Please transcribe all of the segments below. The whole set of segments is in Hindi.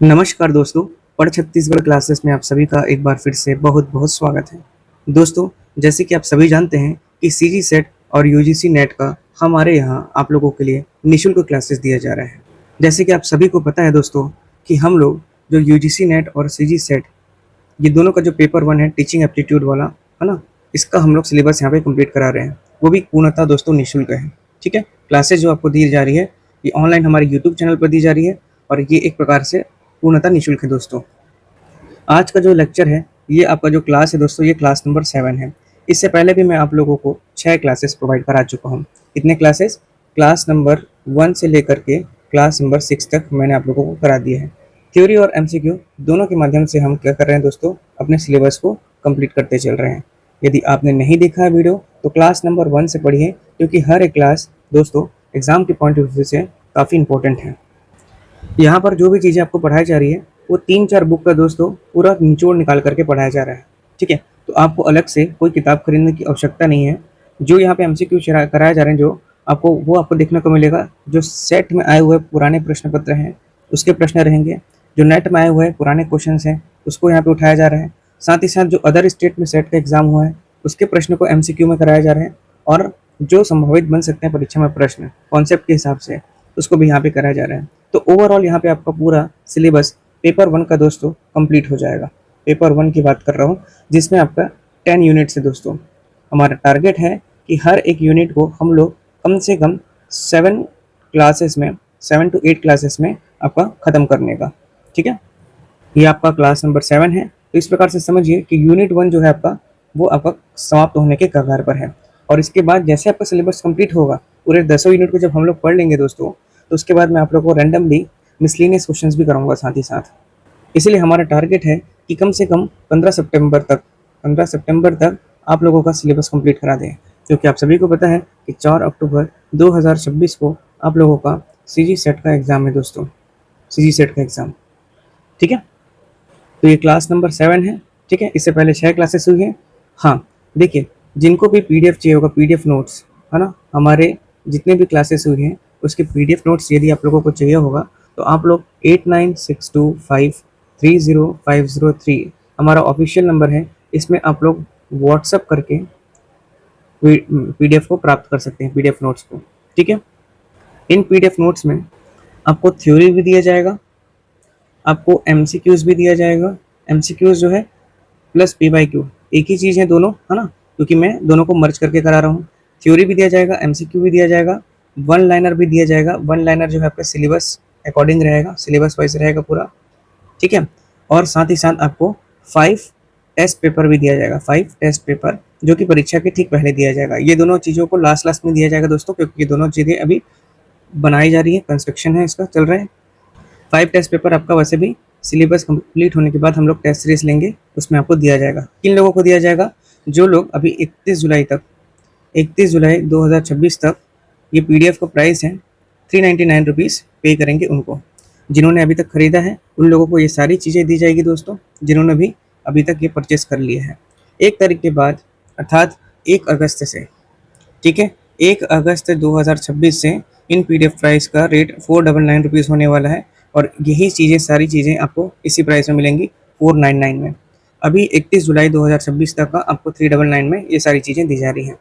नमस्कार दोस्तों। पढ़ छत्तीसगढ़ क्लासेस में आप सभी का एक बार फिर से बहुत बहुत स्वागत है। दोस्तों, जैसे कि आप सभी जानते हैं कि सीजी सेट और यूजीसी नेट का हमारे यहाँ आप लोगों के लिए निःशुल्क क्लासेस दिया जा रहा है। जैसे कि आप सभी को पता है दोस्तों कि हम लोग जो यूजीसी नेट और सीजी सेट ये दोनों का जो पेपर 1 है टीचिंग एप्टीट्यूड वाला, है ना, इसका हम लोग सिलेबस यहाँ पे कंप्लीट करा रहे हैं। वो भी पूर्णतः दोस्तों निःशुल्क है। ठीक है, क्लासेस जो आपको दी जा रही है ये ऑनलाइन हमारे यूट्यूब चैनल पर दी जा रही है और ये एक प्रकार से पूर्णतः निःशुल्क है दोस्तों। आज का जो लेक्चर है, ये आपका जो क्लास है दोस्तों, ये क्लास नंबर 7 है। इससे पहले भी मैं आप लोगों को 6 क्लासेस प्रोवाइड करा चुका हूँ। कितने क्लासेस? क्लास नंबर 1 से लेकर के क्लास नंबर 6 तक मैंने आप लोगों को करा दिया है। थ्योरी और एमसीक्यू दोनों के माध्यम से हम क्या कर रहे हैं दोस्तों, अपने सिलेबस को कंप्लीट करते चल रहे हैं। यदि आपने नहीं देखा है वीडियो तो क्लास नंबर 1 से पढ़िए, क्योंकि हर एक क्लास दोस्तों एग्जाम के पॉइंट ऑफ व्यू से काफ़ी इंपॉर्टेंट है। यहाँ पर जो भी चीज़ें आपको पढ़ाई जा रही है वो 3-4 बुक का दोस्तों पूरा निचोड़ निकाल करके पढ़ाया जा रहा है। ठीक है, तो आपको अलग से कोई किताब खरीदने की आवश्यकता नहीं है। जो यहाँ पे एमसीक्यू कराए जा रहे हैं, जो आपको वो आपको देखने को मिलेगा। जो सेट में आए हुए पुराने प्रश्न पत्र हैं उसके प्रश्न रहेंगे। जो नेट में आए हुए पुराने क्वेश्चन हैं उसको यहाँ पे उठाया जा रहा है। साथ ही साथ जो अदर स्टेट में सेट का एग्जाम हुआ है उसके प्रश्न को एमसीक्यू में कराया जा रहे हैं। और जो संभावित बन सकते हैं परीक्षा में प्रश्न कॉन्सेप्ट के हिसाब से, उसको भी यहाँ पे कराया जा रहा है। तो ओवरऑल यहाँ पे आपका पूरा सिलेबस पेपर 1 का दोस्तों कंप्लीट हो जाएगा। पेपर 1 की बात कर रहा हूँ, जिसमें आपका 10 यूनिट है दोस्तों। हमारा टारगेट है कि हर एक यूनिट को हम लोग कम से कम 7 क्लासेस में, 7 to 8 क्लासेस में आपका ख़त्म करने का। ठीक है, ये आपका क्लास नंबर 7 है। तो इस प्रकार से समझिए कि यूनिट 1 जो है आपका, वो आपका समाप्त होने के कगार पर है। और इसके बाद जैसे आपका सिलेबस कंप्लीट होगा, पूरे 10 यूनिट को जब हम लोग पढ़ लेंगे दोस्तों, तो उसके बाद मैं आप लोगों को रैंडमली मिसलेनियस क्वेश्चंस भी कराऊंगा साथ ही साथ। इसलिए हमारा टारगेट है कि कम से कम 15 सितंबर तक आप लोगों का सिलेबस कंप्लीट करा दें, क्योंकि आप सभी को पता है कि 4 अक्टूबर 2026 को आप लोगों का सीजी सेट का एग्ज़ाम है दोस्तों, सीजी सेट का एग्ज़ाम। ठीक है, तो ये क्लास नंबर 7 है। ठीक है, इससे पहले 6 क्लासेस हुई हैं। हाँ, देखिए, जिनको भी पीडीएफ चाहिए होगा, पीडीएफ नोट्स, है ना, हमारे जितने भी क्लासेस हुई हैं उसके पीडीएफ नोट्स यदि आप लोगों को चाहिए होगा तो आप लोग 8962530503 हमारा ऑफिशियल नंबर है, इसमें आप लोग व्हाट्सअप करके पीडीएफ को प्राप्त कर सकते हैं, पीडीएफ नोट्स को। ठीक है, इन पीडीएफ नोट्स में आपको थ्योरी भी दिया जाएगा, आपको एमसीक्यूज भी दिया जाएगा। एमसीक्यूज जो है प्लस पीवाईक्यू एक ही चीज़ है दोनों, है ना, क्योंकि मैं दोनों को मर्ज करके करा रहा हूँ। थ्योरी भी दिया जाएगा, एमसीक्यू भी दिया जाएगा, वन लाइनर भी दिया जाएगा। वन लाइनर जो है आपका सिलेबस अकॉर्डिंग रहेगा, सिलेबस वाइज रहेगा पूरा। ठीक है, और साथ ही साथ आपको 5 टेस्ट पेपर भी दिया जाएगा, 5 टेस्ट पेपर, जो कि परीक्षा के ठीक पहले दिया जाएगा। ये दोनों चीज़ों को लास्ट में दिया जाएगा दोस्तों, क्योंकि ये दोनों चीज़ें अभी बनाई जा रही है, कंस्ट्रक्शन है इसका चल रहा है। 5 टेस्ट पेपर आपका वैसे भी सिलेबस कंप्लीट होने के बाद हम लोग टेस्ट सीरीज लेंगे, उसमें आपको दिया जाएगा। किन लोगों को दिया जाएगा? जो लोग अभी 31 जुलाई 2026 तक, ये पीडीएफ का प्राइस है 399 रुपीज़ पे करेंगे उनको। जिन्होंने अभी तक खरीदा है उन लोगों को ये सारी चीज़ें दी जाएगी दोस्तों, जिन्होंने भी अभी तक ये परचेस कर लिया है। 1 तारीख के बाद अर्थात 1 अगस्त से, ठीक है, 1 अगस्त 2026 से इन पीडीएफ प्राइस का रेट 499 रुपीज़ होने वाला है। और यही चीज़ें, सारी चीज़ें आपको इसी प्राइस में मिलेंगी 499 में। अभी 31 जुलाई 2026 तक का आपको 399 में ये सारी चीज़ें दी जा रही हैं।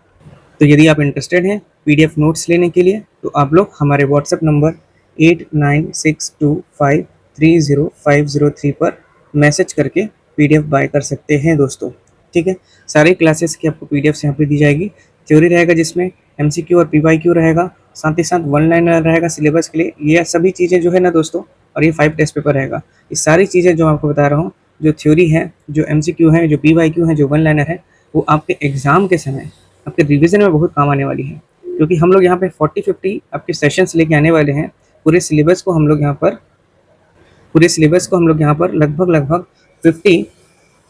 तो यदि आप इंटरेस्टेड हैं पीडीएफ नोट्स लेने के लिए, तो आप लोग हमारे व्हाट्सएप नंबर 8962530503 पर मैसेज करके पीडीएफ बाय कर सकते हैं दोस्तों। ठीक है, सारी क्लासेस की आपको पीडीएफ यहाँ पे दी जाएगी। थ्योरी रहेगा जिसमें एमसीक्यू और पीवाईक्यू रहेगा, साथ ही साथ वन लाइनर रहेगा सिलेबस के लिए। ये सभी चीज़ें जो है ना दोस्तों, और ये 5 टेस्ट पेपर रहेगा। ये सारी चीज़ें जो आपको बता रहा हूँ, जो थ्योरी है, जो एमसीक्यू है, जो पीवाईक्यू है, जो वन लाइनर है, वो आपके एग्जाम के समय आपके रिवीजन में बहुत काम आने वाली है। क्योंकि हम लोग यहाँ पे 40-50 आपके सेशंस लेके आने वाले हैं। पूरे सिलेबस को हम लोग यहाँ पर लगभग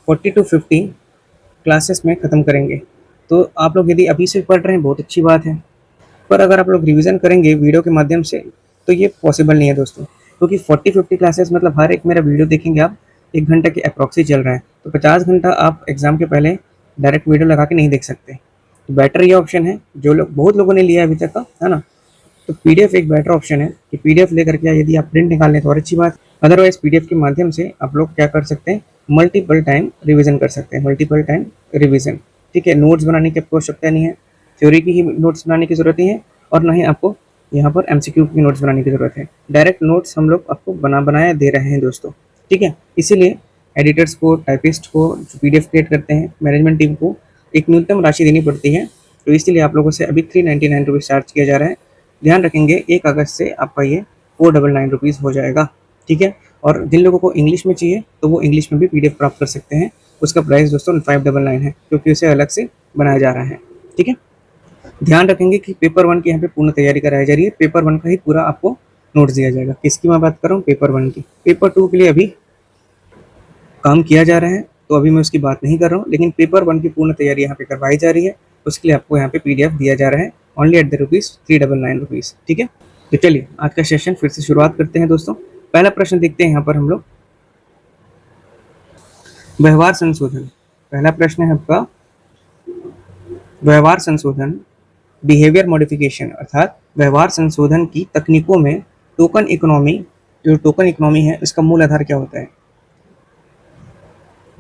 40 to 50 क्लासेस में ख़त्म करेंगे। तो आप लोग यदि अभी से पढ़ रहे हैं बहुत अच्छी बात है, पर अगर आप लोग रिवीजन करेंगे वीडियो के माध्यम से तो ये पॉसिबल नहीं है दोस्तों। क्योंकि 40-50 क्लासेस मतलब हर एक मेरा वीडियो देखेंगे आप 1 घंटे के अप्रॉक्सी चल रहा है, तो 50 घंटा आप एग्ज़ाम के पहले डायरेक्ट वीडियो लगा के नहीं देख सकते। तो बेटर ये ऑप्शन है, जो लोग, बहुत लोगों ने लिया है अभी तक का, है ना, तो पीडीएफ एक बेटर ऑप्शन है कि पीडीएफ लेकर के यदि आप प्रिंट निकाल लें तो और अच्छी बात। अदरवाइज पीडीएफ के माध्यम से आप लोग क्या कर सकते हैं, मल्टीपल टाइम रिवीजन कर सकते हैं, मल्टीपल टाइम रिवीजन। ठीक है, नोट्स बनाने की आपको आवश्यकता नहीं है, थ्योरी की ही नोट्स बनाने की जरूरत नहीं है, और ना ही आपको यहाँ पर एमसीक्यू की नोट्स बनाने की जरूरत है। डायरेक्ट नोट्स हम लोग आपको बनाया दे रहे हैं दोस्तों। ठीक है, इसीलिए एडिटर्स को, टाइपिस्ट को, जो पीडीएफ क्रिएट करते हैं, मैनेजमेंट टीम को एक न्यूनतम राशि देनी पड़ती है। तो इसलिए आप लोगों से अभी 399 रुपीज़ चार्ज किया जा रहा है। ध्यान रखेंगे 1 अगस्त से आपका ये 499 रुपीज़ हो जाएगा। ठीक है, और जिन लोगों को इंग्लिश में चाहिए तो वो इंग्लिश में भी पीडीएफ प्राप्त कर सकते हैं। उसका प्राइस दोस्तों 599 है, क्योंकि उसे अलग से बनाया जा रहा है। ठीक है, ध्यान रखेंगे कि पेपर 1 की यहाँ पे पूर्ण तैयारी कराई जा रही है। पेपर 1 का ही पूरा आपको नोट्स दिया जाएगा। किसकी मैं बात कर रहा हूँ, पेपर 1 की। पेपर 2 के लिए अभी काम किया जा रहा है, तो अभी मैं उसकी बात नहीं कर रहा हूँ, लेकिन पेपर 1 की पूर्ण तैयारी यहाँ पे करवाई जा रही है। उसके लिए आपको यहाँ पे पीडीएफ दिया जा रहा है only at the rupees 399 rupees. ठीक है, तो चलिए आज का सेशन फिर से शुरुआत करते हैं दोस्तों। पहला प्रश्न देखते हैं यहाँ पर हम लोग, व्यवहार संशोधन। पहला प्रश्न है आपका व्यवहार संशोधन, बिहेवियर मॉडिफिकेशन, अर्थात व्यवहार संशोधन की तकनीकों में टोकन इकोनॉमी, जो टोकन इकोनॉमी है इसका मूल आधार क्या होता है।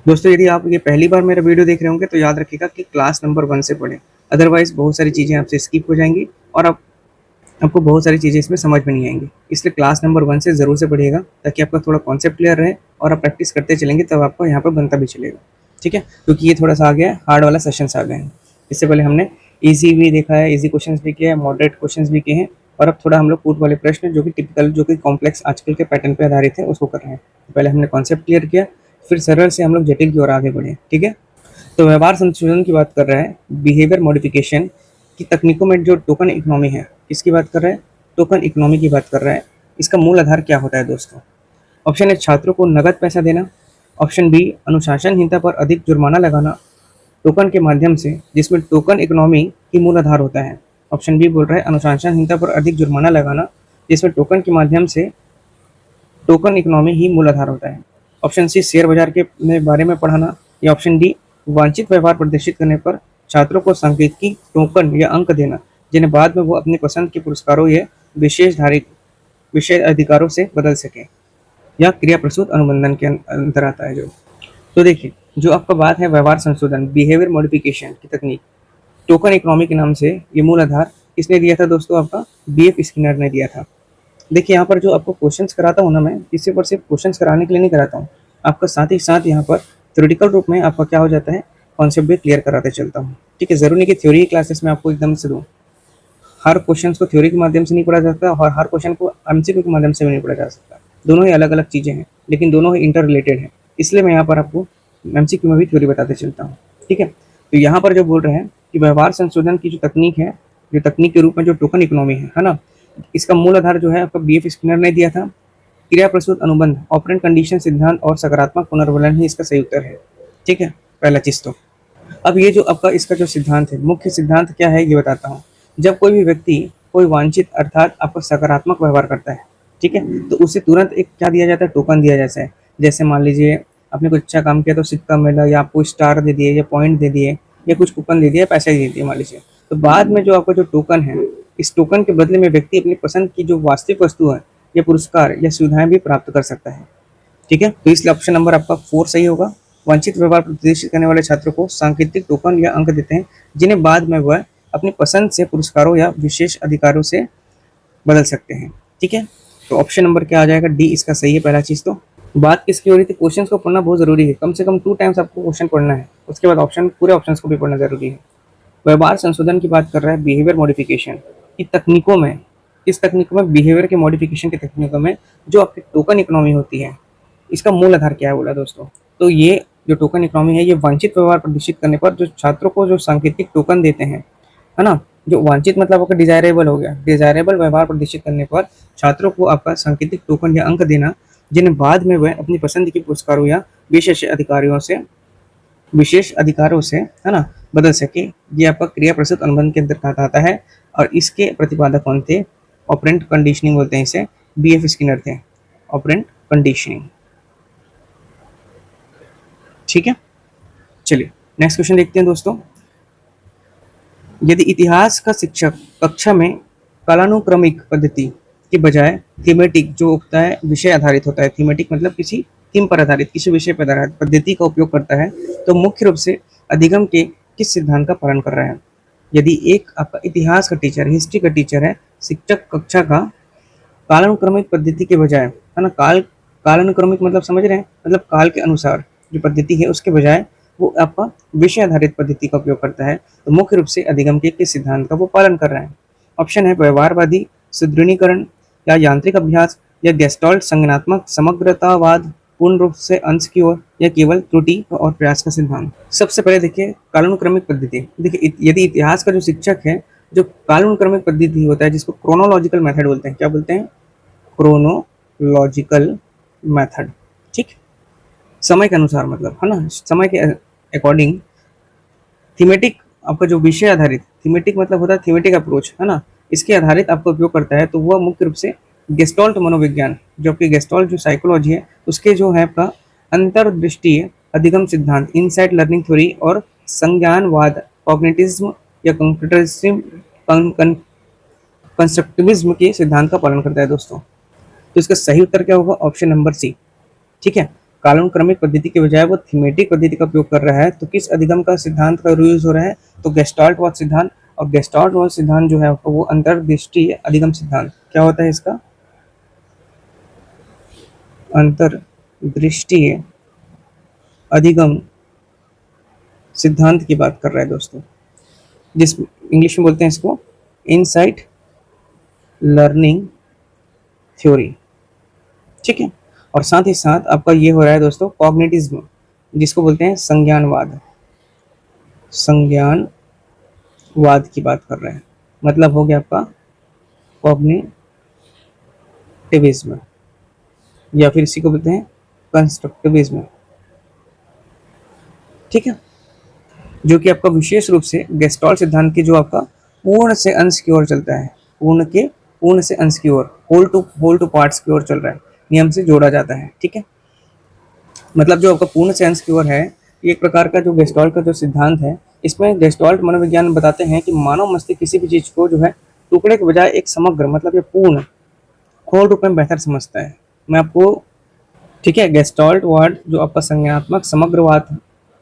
दोस्तों यदि आप ये पहली बार मेरा वीडियो देख रहे होंगे तो याद रखिएगा कि क्लास नंबर 1 से पढ़ें, अदरवाइज बहुत सारी चीज़ें आपसे स्किप हो जाएंगी और आपको बहुत सारी चीज़ें इसमें समझ में नहीं आएंगी। इसलिए क्लास नंबर 1 से ज़रूर से पढ़िएगा, ताकि आपका थोड़ा कॉन्सेप्ट क्लियर रहे और आप प्रैक्टिस करते चलेंगे तब आपको यहाँ पर बनता भी चलेगा। ठीक है, क्योंकि ये थोड़ा सा आ गया है, हार्ड वाला सेशंस आ गए हैं। इससे पहले हमने ईजी भी देखा है, ईजी क्वेश्चंस भी किए हैं, मॉडरेट क्वेश्चंस भी किए हैं, और अब थोड़ा हम लोग पुट वाले प्रश्न जो कि टिपिकल, जो कि कॉम्प्लेक्स आजकल के पैटर्न पे आधारित है, उसको कर रहे हैं। पहले हमने कॉन्सेप्ट क्लियर किया, फिर सरल से हम लोग जटिल की ओर आगे बढ़े। ठीक है, तो व्यवहार संशोधन की बात कर रहा है, बिहेवियर मॉडिफिकेशन की तकनीकों में जो टोकन इकोनॉमी है, इसकी बात कर रहा है, टोकन इकोनॉमी की बात कर रहा है। इसका मूल आधार क्या होता है दोस्तों। ऑप्शन है छात्रों को नगद पैसा देना, ऑप्शन बी अनुशासनहीनता पर अधिक जुर्माना लगाना टोकन के माध्यम से, जिसमें टोकन इकोनॉमी की मूल आधार होता है। ऑप्शन बी बोल रहा है अनुशासनहीनता पर अधिक जुर्माना लगाना, जिसमें टोकन के माध्यम से टोकन इकोनॉमी ही मूल आधार होता है। ऑप्शन सी शेयर बाजार के बारे में पढ़ाना, या ऑप्शन डी वांछित व्यवहार प्रदर्शित करने पर छात्रों को सांकेतिक टोकन या अंक देना, जिन्हें बाद में वो अपनी पसंद के पुरस्कारों या विशेष अधिकारों से बदल सके, या क्रिया प्रसूत अनुबंधन के अंतर आता है जो। तो देखिए, जो आपका बात है व्यवहार संशोधन, बिहेवियर मॉडिफिकेशन की तकनीक, टोकन इकोनॉमी के नाम से ये मूल आधार किसने दिया था दोस्तों, आपका बीएफ स्किनर ने दिया था। देखिए यहाँ पर जो आपको क्वेश्चंस कराता हूँ ना, मैं इसी पर सिर्फ क्वेश्चंस कराने के लिए नहीं कराता हूँ, आपका साथ ही साथ यहाँ पर थ्योरेटिकल रूप में आपका क्या हो जाता है, कॉन्सेप्ट भी क्लियर कराते चलता हूँ। ठीक है, जरूरी नहीं कि थ्योरी क्लासेस में आपको एकदम से दूँ, हर क्वेश्चन को थ्योरी के माध्यम से नहीं पढ़ा जा सकता और हर क्वेश्चन को एमसीक्यू के माध्यम से भी नहीं पढ़ा जा सकता। दोनों ही अलग अलग चीज़ें हैं, लेकिन दोनों ही इंटर रिलेटेड हैं। इसलिए मैं यहाँ पर आपको एमसीक्यू में भी थ्योरी बताते चलता हूँ। ठीक है, तो यहाँ पर जो बोल रहे हैं कि व्यवहार संशोधन की जो तकनीक है, जो तकनीक के रूप में जो टोकन इकोनॉमी है ना, इसका मूल आधार जो है आपका बीएफ स्किनर ने दिया था। क्रिया प्रसूत अनुबंध, ऑपरेंट कंडीशन सिद्धांत और सकारात्मक पुनर्वलन ही इसका सही उत्तर है। ठीक है, पहला चीज तो। अब ये जो आपका इसका जो सिद्धांत है, मुख्य सिद्धांत क्या है ये बताता हूँ। जब कोई भी व्यक्ति कोई वांछित अर्थात आपको सकारात्मक व्यवहार करता है, ठीक है, तो उसे तुरंत एक क्या दिया जाता है, टोकन दिया जाता है। जैसे मान लीजिए आपने कुछ अच्छा काम किया तो सिक्का मिला, या आपको स्टार दे दिए, या पॉइंट दे दिए, या कुछ कूपन दे दिया, पैसे दे दिए मान लीजिए। तो बाद में जो आपका जो टोकन है, इस टोकन के बदले में व्यक्ति अपनी पसंद की जो वास्तविक वस्तु है, या पुरस्कार या सुविधाएं भी प्राप्त कर सकता है। ठीक है, तो इसलिए ऑप्शन नंबर आपका 4 सही होगा। वांछित व्यवहार प्रदर्शित करने वाले छात्रों को सांकेतिक टोकन या अंक देते हैं, जिन्हें बाद में वह अपनी पसंद से पुरस्कारों या विशेष अधिकारों से बदल सकते हैं। ठीक है, तो ऑप्शन नंबर क्या आ जाएगा, डी इसका सही है। पहला चीज तो बात किसकी हो रही थी, क्वेश्चन को पढ़ना बहुत जरूरी है, कम से कम 2 टाइम्स आपको क्वेश्चन पढ़ना है, उसके बाद ऑप्शन, पूरे ऑप्शन को भी पढ़ना जरूरी है। व्यवहार संशोधन की बात कर रहा है, बिहेवियर मॉडिफिकेशन की तकनीकों में, इस तकनीकों में बिहेवियर के मॉडिफिकेशन की तकनीकों में जो आपकी टोकन इकोनॉमी होती है, इसका मूल आधार क्या है बोला दोस्तों। तो ये जो टोकन इकोनॉमी है, ये वांछित व्यवहार प्रदर्शित करने पर जो छात्रों को जो सांकेतिक टोकन देते हैं, है ना, जो वांछित मतलब आपका डिजायरेबल हो गया, डिजायरेबल व्यवहार प्रदर्शित करने पर छात्रों को आपका सांकेतिक टोकन या अंक देना, जिन्हें बाद में वह अपनी पसंद के पुरस्कारों या विशेष अधिकारों से, है ना, बदल सके। ये आपका क्रिया प्रसूत अनुबंध के अंतर्गत आता है, और इसके प्रतिपादक कौन थे, ऑपरेंट कंडीशनिंग बोलते हैं इसे, बीएफ स्किनर थे, ऑपरेंट कंडीशनिंग। ठीक है, चलिए नेक्स्ट क्वेश्चन देखते हैं दोस्तों। यदि इतिहास का शिक्षक कक्षा में कालानुक्रमिक पद्धति के बजाय थीमेटिक जो होता है विषय आधारित होता है, थीमेटिक मतलब किसी थीम पर आधारित, किसी विषय पर आधारित पद्धति का उपयोग करता है, तो मुख्य रूप से अधिगम के किस सिद्धांत का पालन कर रहा है? यदि एक आपका इतिहास का टीचर, हिस्ट्री का टीचर है, शिक्षक कक्षा का कालानुक्रमिक पद्धति के बजाय, है ना, कालानुक्रमिक मतलब समझ रहे हैं, मतलब काल के अनुसार जो पद्धति है उसके बजाय वो आपका विषय आधारित पद्धति का उपयोग करता है, तो मुख्य रूप से अधिगम के किस सिद्धांत का वो पालन कर रहा है? ऑप्शन है व्यवहारवादी, सुदृढ़ीकरण, या यांत्रिक अभ्यास, या गेस्टॉल्ट संज्ञानात्मक समग्रतावाद, पूर्ण रूप से अंश की ओर, या केवल त्रुटि और प्रयास का सिद्धांत। सबसे पहले देखिए कालानुक्रमिक पद्धति। देखिए यदि इतिहास का जो शिक्षक है, जो कालानुक्रमिक पद्धति होता है जिसको क्रोनोलॉजिकल मेथड बोलते हैं, क्या बोलते हैं? क्रोनोलॉजिकल मेथड, ठीक, समय के अनुसार मतलब, है ना, समय के अकॉर्डिंग। थीमेटिक आपका जो विषय आधारित, थीमेटिक मतलब होता है थीमेटिक अप्रोच, है ना, इसके आधारित आपका उपयोग करता है, तो वह मुख्य रूप से गेस्टॉल्ट मनोविज्ञान, जो आपकी गेस्टॉल्ट जो साइकोलॉजी है उसके जो है आपका अंतर्दृष्टीय अधिगम सिद्धांत, इनसाइट लर्निंग थ्योरी और संज्ञानवाद, कॉग्निटिज्म या कंस्ट्रक्टिविज्म के सिद्धांत का पालन करता है दोस्तों। तो इसका सही उत्तर क्या होगा? ऑप्शन नंबर सी, ठीक है। कालानुक्रमिक पद्धति के बजाय वो थीमेटिक पद्धति का उपयोग कर रहा है, तो किस अधिगम का सिद्धांत का यूज हो रहा है? तो गेस्टाल्टवाद सिद्धांत। और गेस्टाल्टवाद सिद्धांत जो है वो अंतर्दृष्टि अधिगम सिद्धांत क्या होता है? इसका अंतर्दृष्टि अधिगम सिद्धांत की बात कर रहा है दोस्तों, जिस इंग्लिश में बोलते हैं इसको इनसाइट लर्निंग थ्योरी, ठीक है। और साथ ही साथ आपका ये हो रहा है दोस्तों कॉग्निटिज्म, जिसको बोलते हैं संज्ञानवाद, संज्ञानवाद की बात कर रहे हैं, मतलब हो गया आपका कॉग्निटिविज्म, या फिर इसी को बोलते हैं कंस्ट्रक्टिविज्म, ठीक है, जो कि आपका विशेष रूप से गेस्टॉल्ट सिद्धांत की जो आपका पूर्ण से अंश की ओर चलता है, पूर्ण से अंश की ओर, होल टू पार्ट्स की ओर चल रहा है, नियम से जोड़ा जाता है, ठीक है। मतलब जो आपका पूर्ण से अंश की ओर है, ये एक प्रकार का जो गेस्टॉल्ट का जो सिद्धांत है, इसमें गेस्टॉल्ट मनोविज्ञान बताते हैं कि मानव मस्तिष्क किसी भी चीज को जो है टुकड़े के बजाय एक समग्र, मतलब ये पूर्ण खोल रूप में बेहतर समझता है। मैं आपको, ठीक है, गेस्टॉल्ट वर्ड जो आपका संज्ञानात्मक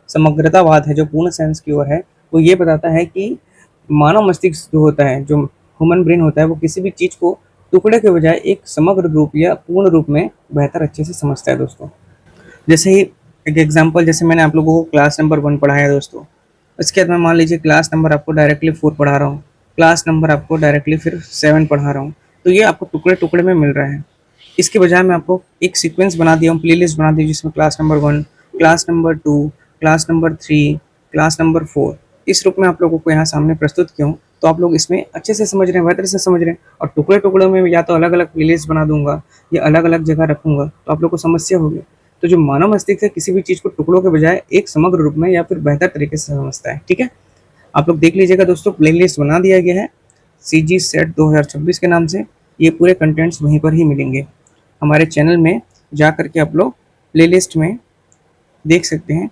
समग्रतावाद है, जो पूर्ण सेंस की ओर है, वो ये बताता है कि मानव मस्तिष्क जो होता है, जो ह्यूमन ब्रेन होता है, वो किसी भी चीज को टुकड़े के बजाय एक समग्र रूप या पूर्ण रूप में बेहतर अच्छे से समझता है दोस्तों। जैसे ही एक एग्जांपल, जैसे मैंने आप लोगों को क्लास नंबर 1 पढ़ाया दोस्तों, इसके बाद मैं मान लीजिए क्लास नंबर आपको डायरेक्टली 4 पढ़ा रहा हूँ, क्लास नंबर आपको डायरेक्टली फिर 7 पढ़ा रहा हूँ, तो ये आपको टुकड़े टुकड़े में मिल रहा है। इसके बजाय मैं आपको एक सीक्वेंस बना दिया हूँ, प्लेलिस्ट बना दी, जिसमें class number 1, class number 2, class number 3, class number 4, इस रूप में आप लोगों को यहाँ सामने प्रस्तुत किया हूँ, तो आप लोग इसमें अच्छे से समझ रहे हैं, बेहतर से समझ रहे हैं। और टुकड़े टुकड़ों में या तो अलग अलग प्लेलिस्ट बना दूंगा या अलग अलग जगह रखूंगा, तो आप लोग को समस्या होगी। तो जो मानव मस्तिष्क है किसी भी चीज़ को टुकड़ों के बजाय एक समग्र रूप में या फिर बेहतर तरीके से समझता है, ठीक है। आप लोग देख लीजिएगा दोस्तों, प्लेलिस्ट बना दिया गया है CG सेट 2026 के नाम से, ये पूरे कंटेंट्स वहीं पर ही मिलेंगे। हमारे चैनल में जा करके आप लोग प्लेलिस्ट में देख सकते हैं,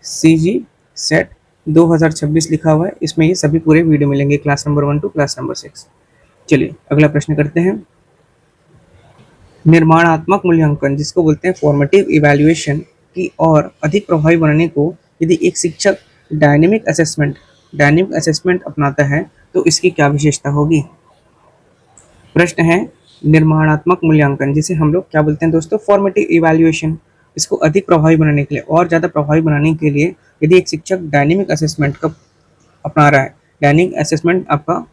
CG सेट 2026 लिखा हुआ है, इसमें ये सभी पूरे वीडियो मिलेंगे, class number 1 to class number 6। चलिए अगला प्रश्न करते हैं। निर्माणात्मक मूल्यांकन, जिसको बोलते हैं फॉर्मेटिव इवैल्यूएशन की और अधिक प्रभावी बनाने को यदि एक शिक्षक डायनेमिक असेसमेंट अपनाता है, तो इसकी क्या विशेषता होगी? प्रश्न है निर्माणात्मक मूल्यांकन, जिसे हम लोग क्या बोलते हैं दोस्तों? Formative evaluation. इसको अधिक प्रभावी बनाने के लिए और ज़्यादा प्रभावी बनाने के लिए यदि एक शिक्षक डायनेमिक असेसमेंट का अपना रहा है, डायनेमिक असेसमेंट आपका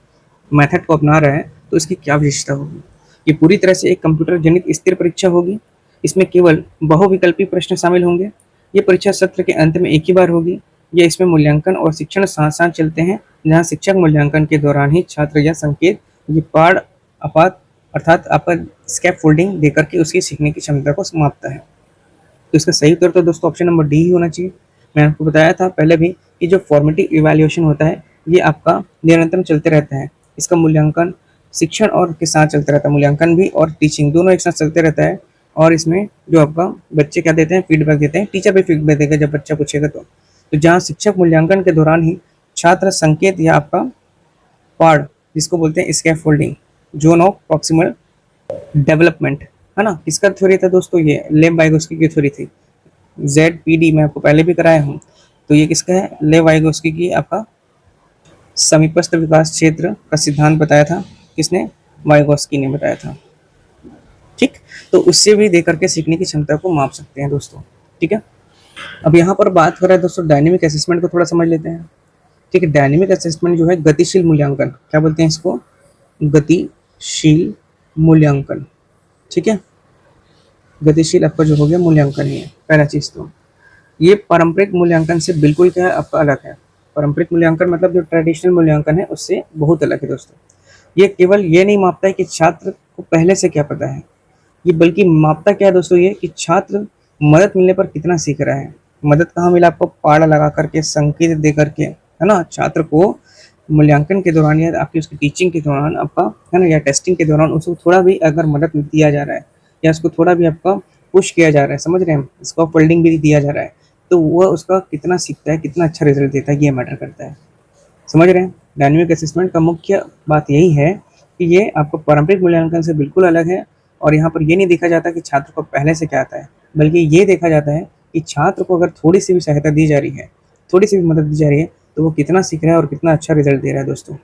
मेथड को अपना रहा है, तो इसकी क्या विशेषता होगी? ये पूरी तरह से एक कंप्यूटर जनित स्थिर परीक्षा होगी। इसमें केवल बहुविकल्पी प्रश्न शामिल होंगे। ये परीक्षा सत्र के अंत में एक ही बार होगी। या इसमें मूल्यांकन और शिक्षण साथ साथ चलते हैं, जहाँ शिक्षक मूल्यांकन के दौरान ही छात्र या संकेत ये पाठ आपात अर्थात आपका स्कैप फोल्डिंग देकर के उसकी सीखने की क्षमता को समाप्त है। तो इसका सही उत्तर तो दोस्तों ऑप्शन नंबर डी ही होना चाहिए। मैं आपको बताया था पहले भी कि जो फॉर्मेटिव इवैल्यूएशन होता है ये आपका निरंतर चलते रहता है। इसका मूल्यांकन शिक्षण और के साथ चलता रहता है, मूल्यांकन भी और टीचिंग दोनों एक साथ चलते रहता है। और इसमें जो आपका बच्चे क्या देते हैं, फीडबैक देते हैं, टीचर भी फीडबैक देगा जब बच्चा पूछेगा। तो जहाँ शिक्षक मूल्यांकन के दौरान ही छात्र संकेत या आपका पाठ, जिसको बोलते हैं scaffolding, zone of proximal development, है ना। किसका थ्योरी था दोस्तों, ये लेव वाइगोस्की की थ्योरी थी। ZPD मैं आपको पहले भी कराया हूँ, तो ये किसका है, लेव वाइगोस्की की आपका समीपस्थ विकास क्षेत्र का सिद्धांत बताया था। किसने, वाइगोस्की ने बताया था। ठीक, तो उससे भी दे करके सीखने की क्षमता को माप सकते हैं दोस्तों। ठीक है, अब यहाँ पर बात कर रहे हैं दोस्तों डायनेमिक असेसमेंट को थोड़ा समझ लेते हैं। ठीक है, डायनेमिक असेसमेंट जो है गतिशील मूल्यांकन, क्या बोलते हैं इसको, गतिशील मूल्यांकन। ठीक है, गतिशील आपका जो हो गया मूल्यांकन ही है पहला चीज। तो ये पारंपरिक मूल्यांकन से बिल्कुल क्या है आपका अलग है। पारंपरिक मूल्यांकन मतलब जो ट्रेडिशनल मूल्यांकन है उससे बहुत अलग है दोस्तों। ये केवल ये नहीं मापता है कि छात्र को पहले से क्या पता है, ये बल्कि मापता क्या है दोस्तों, ये कि छात्र मदद मिलने पर कितना सीख रहा है। मदद कहाँ मिला आपको, पाड़ लगा करके, संकेत दे करके, है ना। छात्र को मूल्यांकन के दौरान या आपकी उसकी टीचिंग के दौरान आपका, है ना, या टेस्टिंग के दौरान उसको थोड़ा भी अगर मदद दिया जा रहा है या उसको थोड़ा भी आपका पुश किया जा रहा है, समझ रहे हैं, इसको फोल्डिंग भी दिया जा रहा है, तो वह उसका कितना सीखता है, कितना अच्छा रिजल्ट देता है, ये मैटर करता है। समझ रहे हैं, डायनेमिक असेसमेंट का मुख्य बात यही है कि ये आपको पारंपरिक मूल्यांकन से बिल्कुल अलग है। और यहाँ पर ये नहीं देखा जाता कि छात्र को पहले से क्या आता है, बल्कि ये देखा जाता है कि छात्र को अगर थोड़ी सी भी सहायता दी जा रही है, थोड़ी सी भी मदद दी जा रही है, तो वो कितना सीख रहा है और कितना अच्छा रिजल्ट दे रहा है दोस्तों।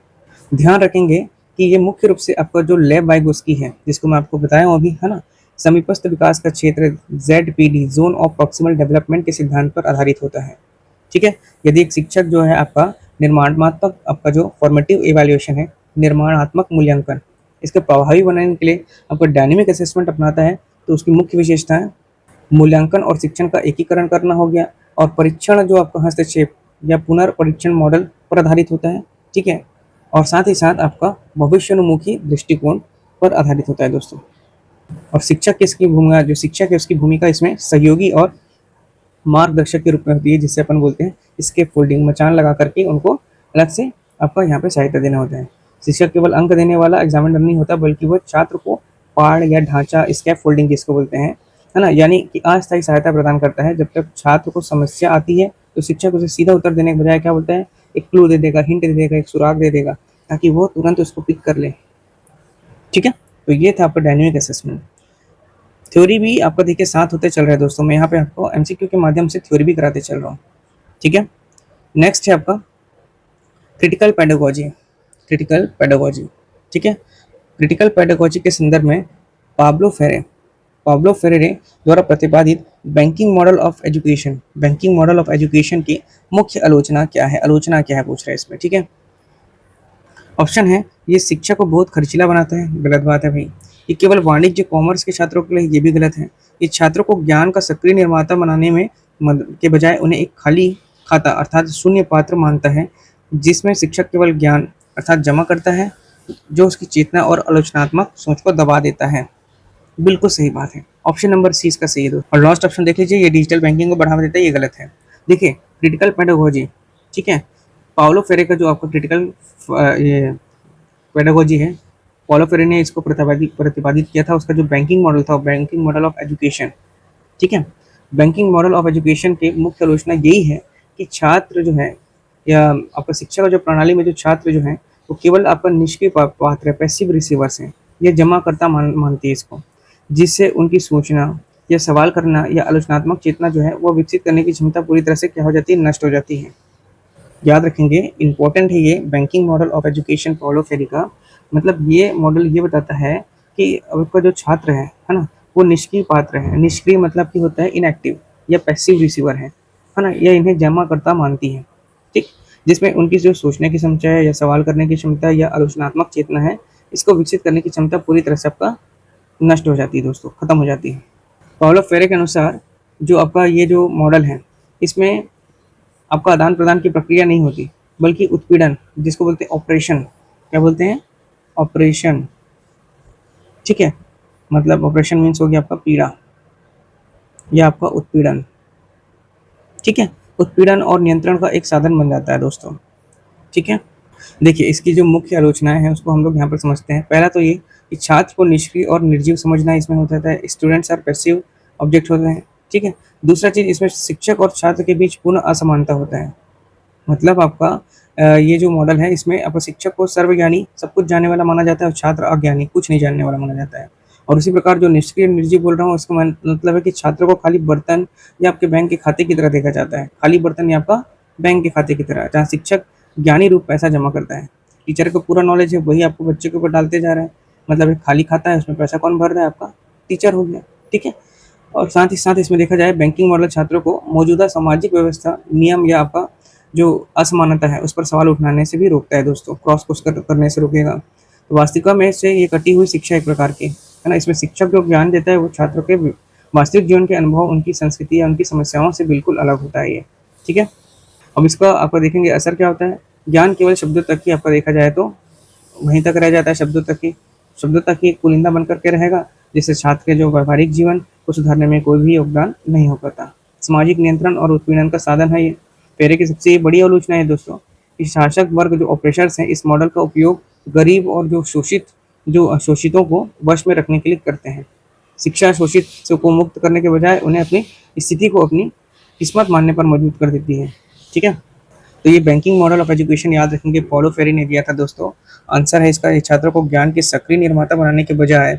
ध्यान रखेंगे कि ये मुख्य रूप से आपका जो लेव वाइगोस्की है, जिसको मैं आपको बताया हूँ अभी, है ना, समीपस्थ विकास का क्षेत्र ZPD zone of proximal development के सिद्धांत पर आधारित होता है। ठीक है, यदि एक शिक्षक जो है आपका निर्माणात्मक, आपका जो फॉर्मेटिव इवैल्यूएशन है, निर्माणात्मक मूल्यांकन, इसके प्रभावी बनाने के लिए आपको डायनेमिक असेसमेंट अपनाता है, तो उसकी मुख्य विशेषताएं मूल्यांकन और शिक्षण का एकीकरण करना हो गया, और परीक्षण जो आपका हस्तक्षेप या पुनर्परीक्षण मॉडल पर आधारित होता है। ठीक है, और साथ ही साथ आपका भविष्योन्मुखी दृष्टिकोण पर आधारित होता है दोस्तों। और शिक्षक की इसकी भूमिका, जो शिक्षक है उसकी भूमिका इसमें सहयोगी और मार्गदर्शक के रूप में होती है, जिससे अपन बोलते हैं इसके फोल्डिंग, मचान लगा करके उनको अलग से आपका यहाँ पे सहायता देना होता है। शिक्षक केवल अंक देने वाला एग्जामिनर नहीं होता, बल्कि वो छात्र को पाड़ या ढांचा, स्कैफ फोल्डिंग जिसको बोलते हैं, है ना, यानी कि अस्थायी सहायता प्रदान करता है। जब तक छात्र को समस्या आती है तो शिक्षक उसे सीधा उत्तर देने के बजाय क्या बोलता है, एक क्लू दे देगा, हिंट दे देगा, एक सुराग दे देगा, ताकि वो तुरंत उसको पिक कर ले। ठीक है, तो ये था आपका डायनेमिक असेसमेंट। थ्योरी भी आपका देखिए साथ होते चल रहा है दोस्तों, मैं यहाँ पे आपको MCQ के माध्यम से थ्योरी भी कराते चल रहा हूँ। ठीक है, नेक्स्ट है आपका क्रिटिकल पेडागोजी। क्रिटिकल पेडागोजी, ठीक है, क्रिटिकल पेडागोजी के संदर्भ में पाब्लो फेरेरे द्वारा प्रतिपादित banking model of education, banking model of education की मुख्य आलोचना क्या है, पूछ रहा है इसमें। ठीक है, ऑप्शन है, ये शिक्षा को बहुत खर्चीला बनाता है, गलत बात है भाई। ये केवल वाणिज्य कॉमर्स के छात्रों के लिए, ये भी गलत है। ये छात्रों को ज्ञान का सक्रिय निर्माता बनाने में मदद के बजाय उन्हें एक खाली खाता अर्थात शून्य पात्र मानता है, जिसमें शिक्षक केवल ज्ञान अर्थात जमा करता है, जो उसकी चेतना और आलोचनात्मक सोच को दबा देता है। बिल्कुल सही बात है, ऑप्शन नंबर सी इसका सही है दोस्तों। और लास्ट ऑप्शन देख लीजिए, ये डिजिटल बैंकिंग को बढ़ावा देता है, ये गलत है। देखिए क्रिटिकल पेडागोजी, ठीक है, पाउलो फेरे का जो आपका क्रिटिकल ये पेडागोजी है, पाउलो फेरे ने इसको प्रतिपादित किया था। उसका जो बैंकिंग मॉडल था, बैंकिंग मॉडल ऑफ एजुकेशन, ठीक है, बैंकिंग मॉडल ऑफ एजुकेशन की मुख्य आलोचना यही है कि छात्र जो है, या आपका शिक्षा का जो प्रणाली में जो छात्र जो है, वो केवल आपका निष्क्रिय पात्र है, पैसिव रिसीवर्स हैं, ये जमा करता मानती है इसको, जिससे उनकी सोचना या सवाल करना या आलोचनात्मक चेतना जो है वो विकसित करने की क्षमता पूरी तरह से क्या हो जाती है, नष्ट हो जाती है। याद रखेंगे, इंपॉर्टेंट है ये banking model of education Paulo फेरे का। मतलब ये मॉडल ये बताता है कि आपका जो छात्र है ना, वो निष्क्रिय पात्र है। निष्क्रिय मतलब कि होता है इनएक्टिव या पैसिव रिसीवर है ना, या इन्हें जमा करता मानती है। ठीक, जिसमें उनकी जो सोचने की क्षमता है या सवाल करने की क्षमता या आलोचनात्मक चेतना है, इसको विकसित करने की क्षमता पूरी तरह से आपका नष्ट हो जाती है दोस्तों, खत्म हो जाती है। पाउलो फेरे के अनुसार जो आपका ये जो मॉडल है, इसमें आपका आदान प्रदान की प्रक्रिया नहीं होती, बल्कि उत्पीड़न, जिसको बोलते हैं ऑपरेशन, क्या बोलते हैं, ऑपरेशन। ठीक है, मतलब ऑपरेशन मीन्स हो गया आपका पीड़ा या आपका उत्पीड़न। ठीक है, उत्पीड़न और नियंत्रण का एक साधन बन जाता है दोस्तों। ठीक है, देखिए इसकी जो मुख्य आलोचनाएं हैं उसको हम लोग यहाँ पर समझते हैं। पहला तो ये कि छात्र को निष्क्रिय और निर्जीव समझना इसमें होता है, स्टूडेंट्स आर पैसिव ऑब्जेक्ट होते हैं। ठीक है, दूसरा चीज इसमें शिक्षक और छात्र के बीच पूर्ण असमानता होता है। मतलब आपका ये जो मॉडल है इसमें अब शिक्षक को सर्वज्ञानी, सब कुछ जानने वाला माना जाता है और छात्र अज्ञानी, कुछ नहीं जानने वाला माना जाता है। और उसी प्रकार जो निष्क्रिय निर्जीव बोल रहा हूँ उसका मतलब है कि छात्र को खाली बर्तन या आपके बैंक के खाते की तरह देखा जाता है। खाली बर्तन या आपका बैंक के खाते की तरह, जहाँ शिक्षक ज्ञानी रूप पैसा जमा करता है। टीचर को पूरा नॉलेज है, वही आपको बच्चे के ऊपर डालते जा रहा है। मतलब एक खाली खाता है, उसमें पैसा कौन भर रहा है? आपका टीचर हो गया। ठीक है। और साथ ही साथ इसमें देखा जाए बैंकिंग मॉडल छात्रों को मौजूदा सामाजिक व्यवस्था, नियम या आपका जो असमानता है उस पर सवाल उठाने से भी रोकता है दोस्तों, क्रॉस क्वेश्चन करने से रोकेगा। तो वास्तविकता में से ये कटी हुई शिक्षा एक प्रकार की है ना। इसमें शिक्षक जो ज्ञान देता है वो छात्रों के वास्तविक जीवन के अनुभव, उनकी संस्कृति या उनकी समस्याओं से बिल्कुल अलग होता है ये। ठीक है। अब इसका आपका देखेंगे असर क्या होता है। ज्ञान केवल शब्दों तक ही आपका देखा जाए तो वहीं तक रह जाता है, शब्दों तक ही कुलिंदा बनकर के रहेगा, जिससे छात्र के जो व्यवहारिक जीवन को सुधारने में कोई भी योगदान नहीं हो पाता। सामाजिक नियंत्रण और उत्पीड़न का साधन है ये। पेरे की सबसे बड़ी आलोचना है दोस्तों कि शासक वर्ग जो ऑपरेशर्स हैं इस मॉडल का उपयोग गरीब और जो शोषितों को वश में रखने के लिए करते हैं। शिक्षा शोषित को मुक्त करने के बजाय उन्हें अपनी स्थिति को अपनी किस्मत मानने पर मजबूर कर देती है। ठीक है। तो ये बैंकिंग मॉडल ऑफ एजुकेशन याद रखेंगे, पॉलो फेरी ने दिया था दोस्तों। आंसर है इसका, ये छात्रों को ज्ञान के सक्रिय निर्माता बनाने के बजाय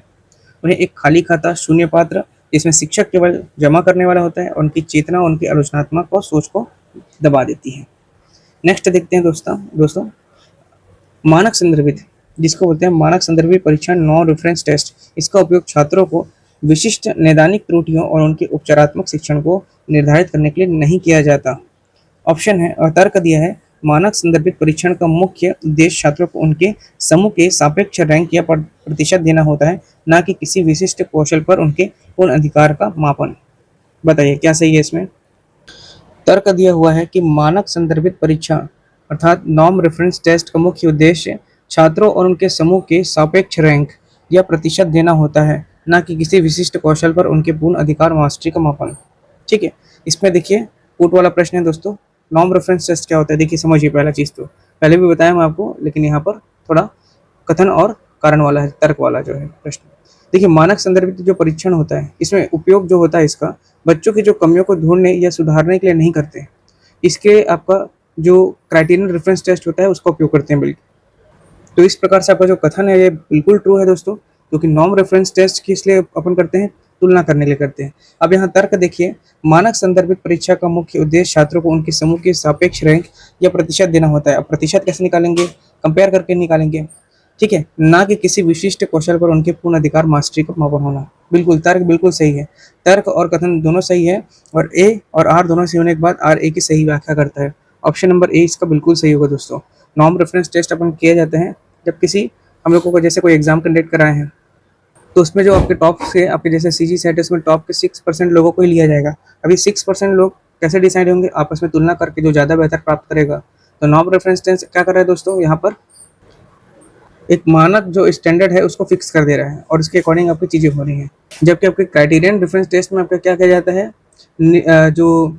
उन्हें एक खाली खाता, शून्य पात्र, जिसमें शिक्षक केवल जमा करने वाला होता है और उनकी चेतना, उनकी आलोचनात्मक और सोच को दबा देती है। नेक्स्ट देखते हैं दोस्तों मानक संदर्भित, जिसको बोलते हैं मानक संदर्भित परीक्षण, नॉन रेफरेंस टेस्ट। इसका उपयोग छात्रों को विशिष्ट नैदानिक त्रुटियों और उनके उपचारात्मक शिक्षण को निर्धारित करने के लिए नहीं किया जाता। ऑप्शन है और तर्क दिया है, मानक संदर्भित परीक्षण का मुख्य उद्देश्य छात्रों को उनके समूह के सापेक्ष रैंक या प्रतिशत देना होता है, ना कि किसी विशिष्ट कौशल पर उनके पूर्ण अधिकार का मापन। बताइए क्या सही है इसमें। तर्क दिया हुआ है कि मानक संदर्भित परीक्षा अर्थात नॉर्म रेफरेंस टेस्ट का मुख्य उद्देश्य छात्रों और उनके समूह के सापेक्ष रैंक या प्रतिशत देना होता है, ना कि किसी विशिष्ट कौशल पर उनके पूर्ण अधिकार मास्टरी का मापन। ठीक है। इसमें देखिए पुट वाला प्रश्न है दोस्तों, नॉर्म रेफरेंस टेस्ट क्या होता है। देखिए समझिए, पहला चीज़ तो पहले भी बताया मैं आपको, लेकिन यहाँ पर थोड़ा कथन और कारण वाला है, तर्क वाला जो है प्रश्न। देखिए मानक संदर्भित जो परीक्षण होता है इसमें उपयोग जो होता है इसका बच्चों की जो कमियों को ढूंढने या सुधारने के लिए नहीं करते, इसके आपका जो क्राइटेरियन रेफरेंस टेस्ट होता है उसका उपयोग करते हैं बिल्कुल। तो इस प्रकार से आपका जो कथन है ये बिल्कुल ट्रू है दोस्तों, क्योंकि नॉर्म रेफरेंस टेस्ट किस लिए अपन करते हैं, तुलना करने के लिए करते हैं। अब यहाँ तर्क देखिए, मानक संदर्भित परीक्षा का मुख्य उद्देश्य छात्रों को उनके समूह के सापेक्ष रैंक या प्रतिशत देना होता है। अब प्रतिशत कैसे निकालेंगे, कंपेयर करके निकालेंगे। ठीक है, ना कि किसी विशिष्ट कौशल पर उनके पूर्ण अधिकार मास्टरी का मापन होना। बिल्कुल तर्क बिल्कुल सही है, तर्क और कथन दोनों सही है, और ए और आर दोनों सही होने के बाद आर ए की सही व्याख्या करता है। ऑप्शन नंबर ए इसका बिल्कुल सही होगा दोस्तों। नॉर्म रेफरेंस टेस्ट अपन किए जाते हैं जब किसी हम लोगों को जैसे कोई एग्जाम कंडक्ट कराए हैं, तो उसमें जो आपके टॉप से आपके जैसे सीजी सेट उसमें टॉप के 6% लोगों को ही लिया जाएगा। अभी 6% लोग कैसे डिसाइड होंगे, आपस में तुलना करके जो ज़्यादा बेहतर प्राप्त करेगा। तो नॉर्म रेफरेंस टेस्ट क्या कर रहा है दोस्तों, यहाँ पर एक मानक जो स्टैंडर्ड है उसको फिक्स कर दे रहा है और उसके अकॉर्डिंग आपकी चीज़ें हो रही हैं। जबकि आपके क्राइटेरियन रेफरेंस टेस्ट में आपका क्या किया जाता है, जो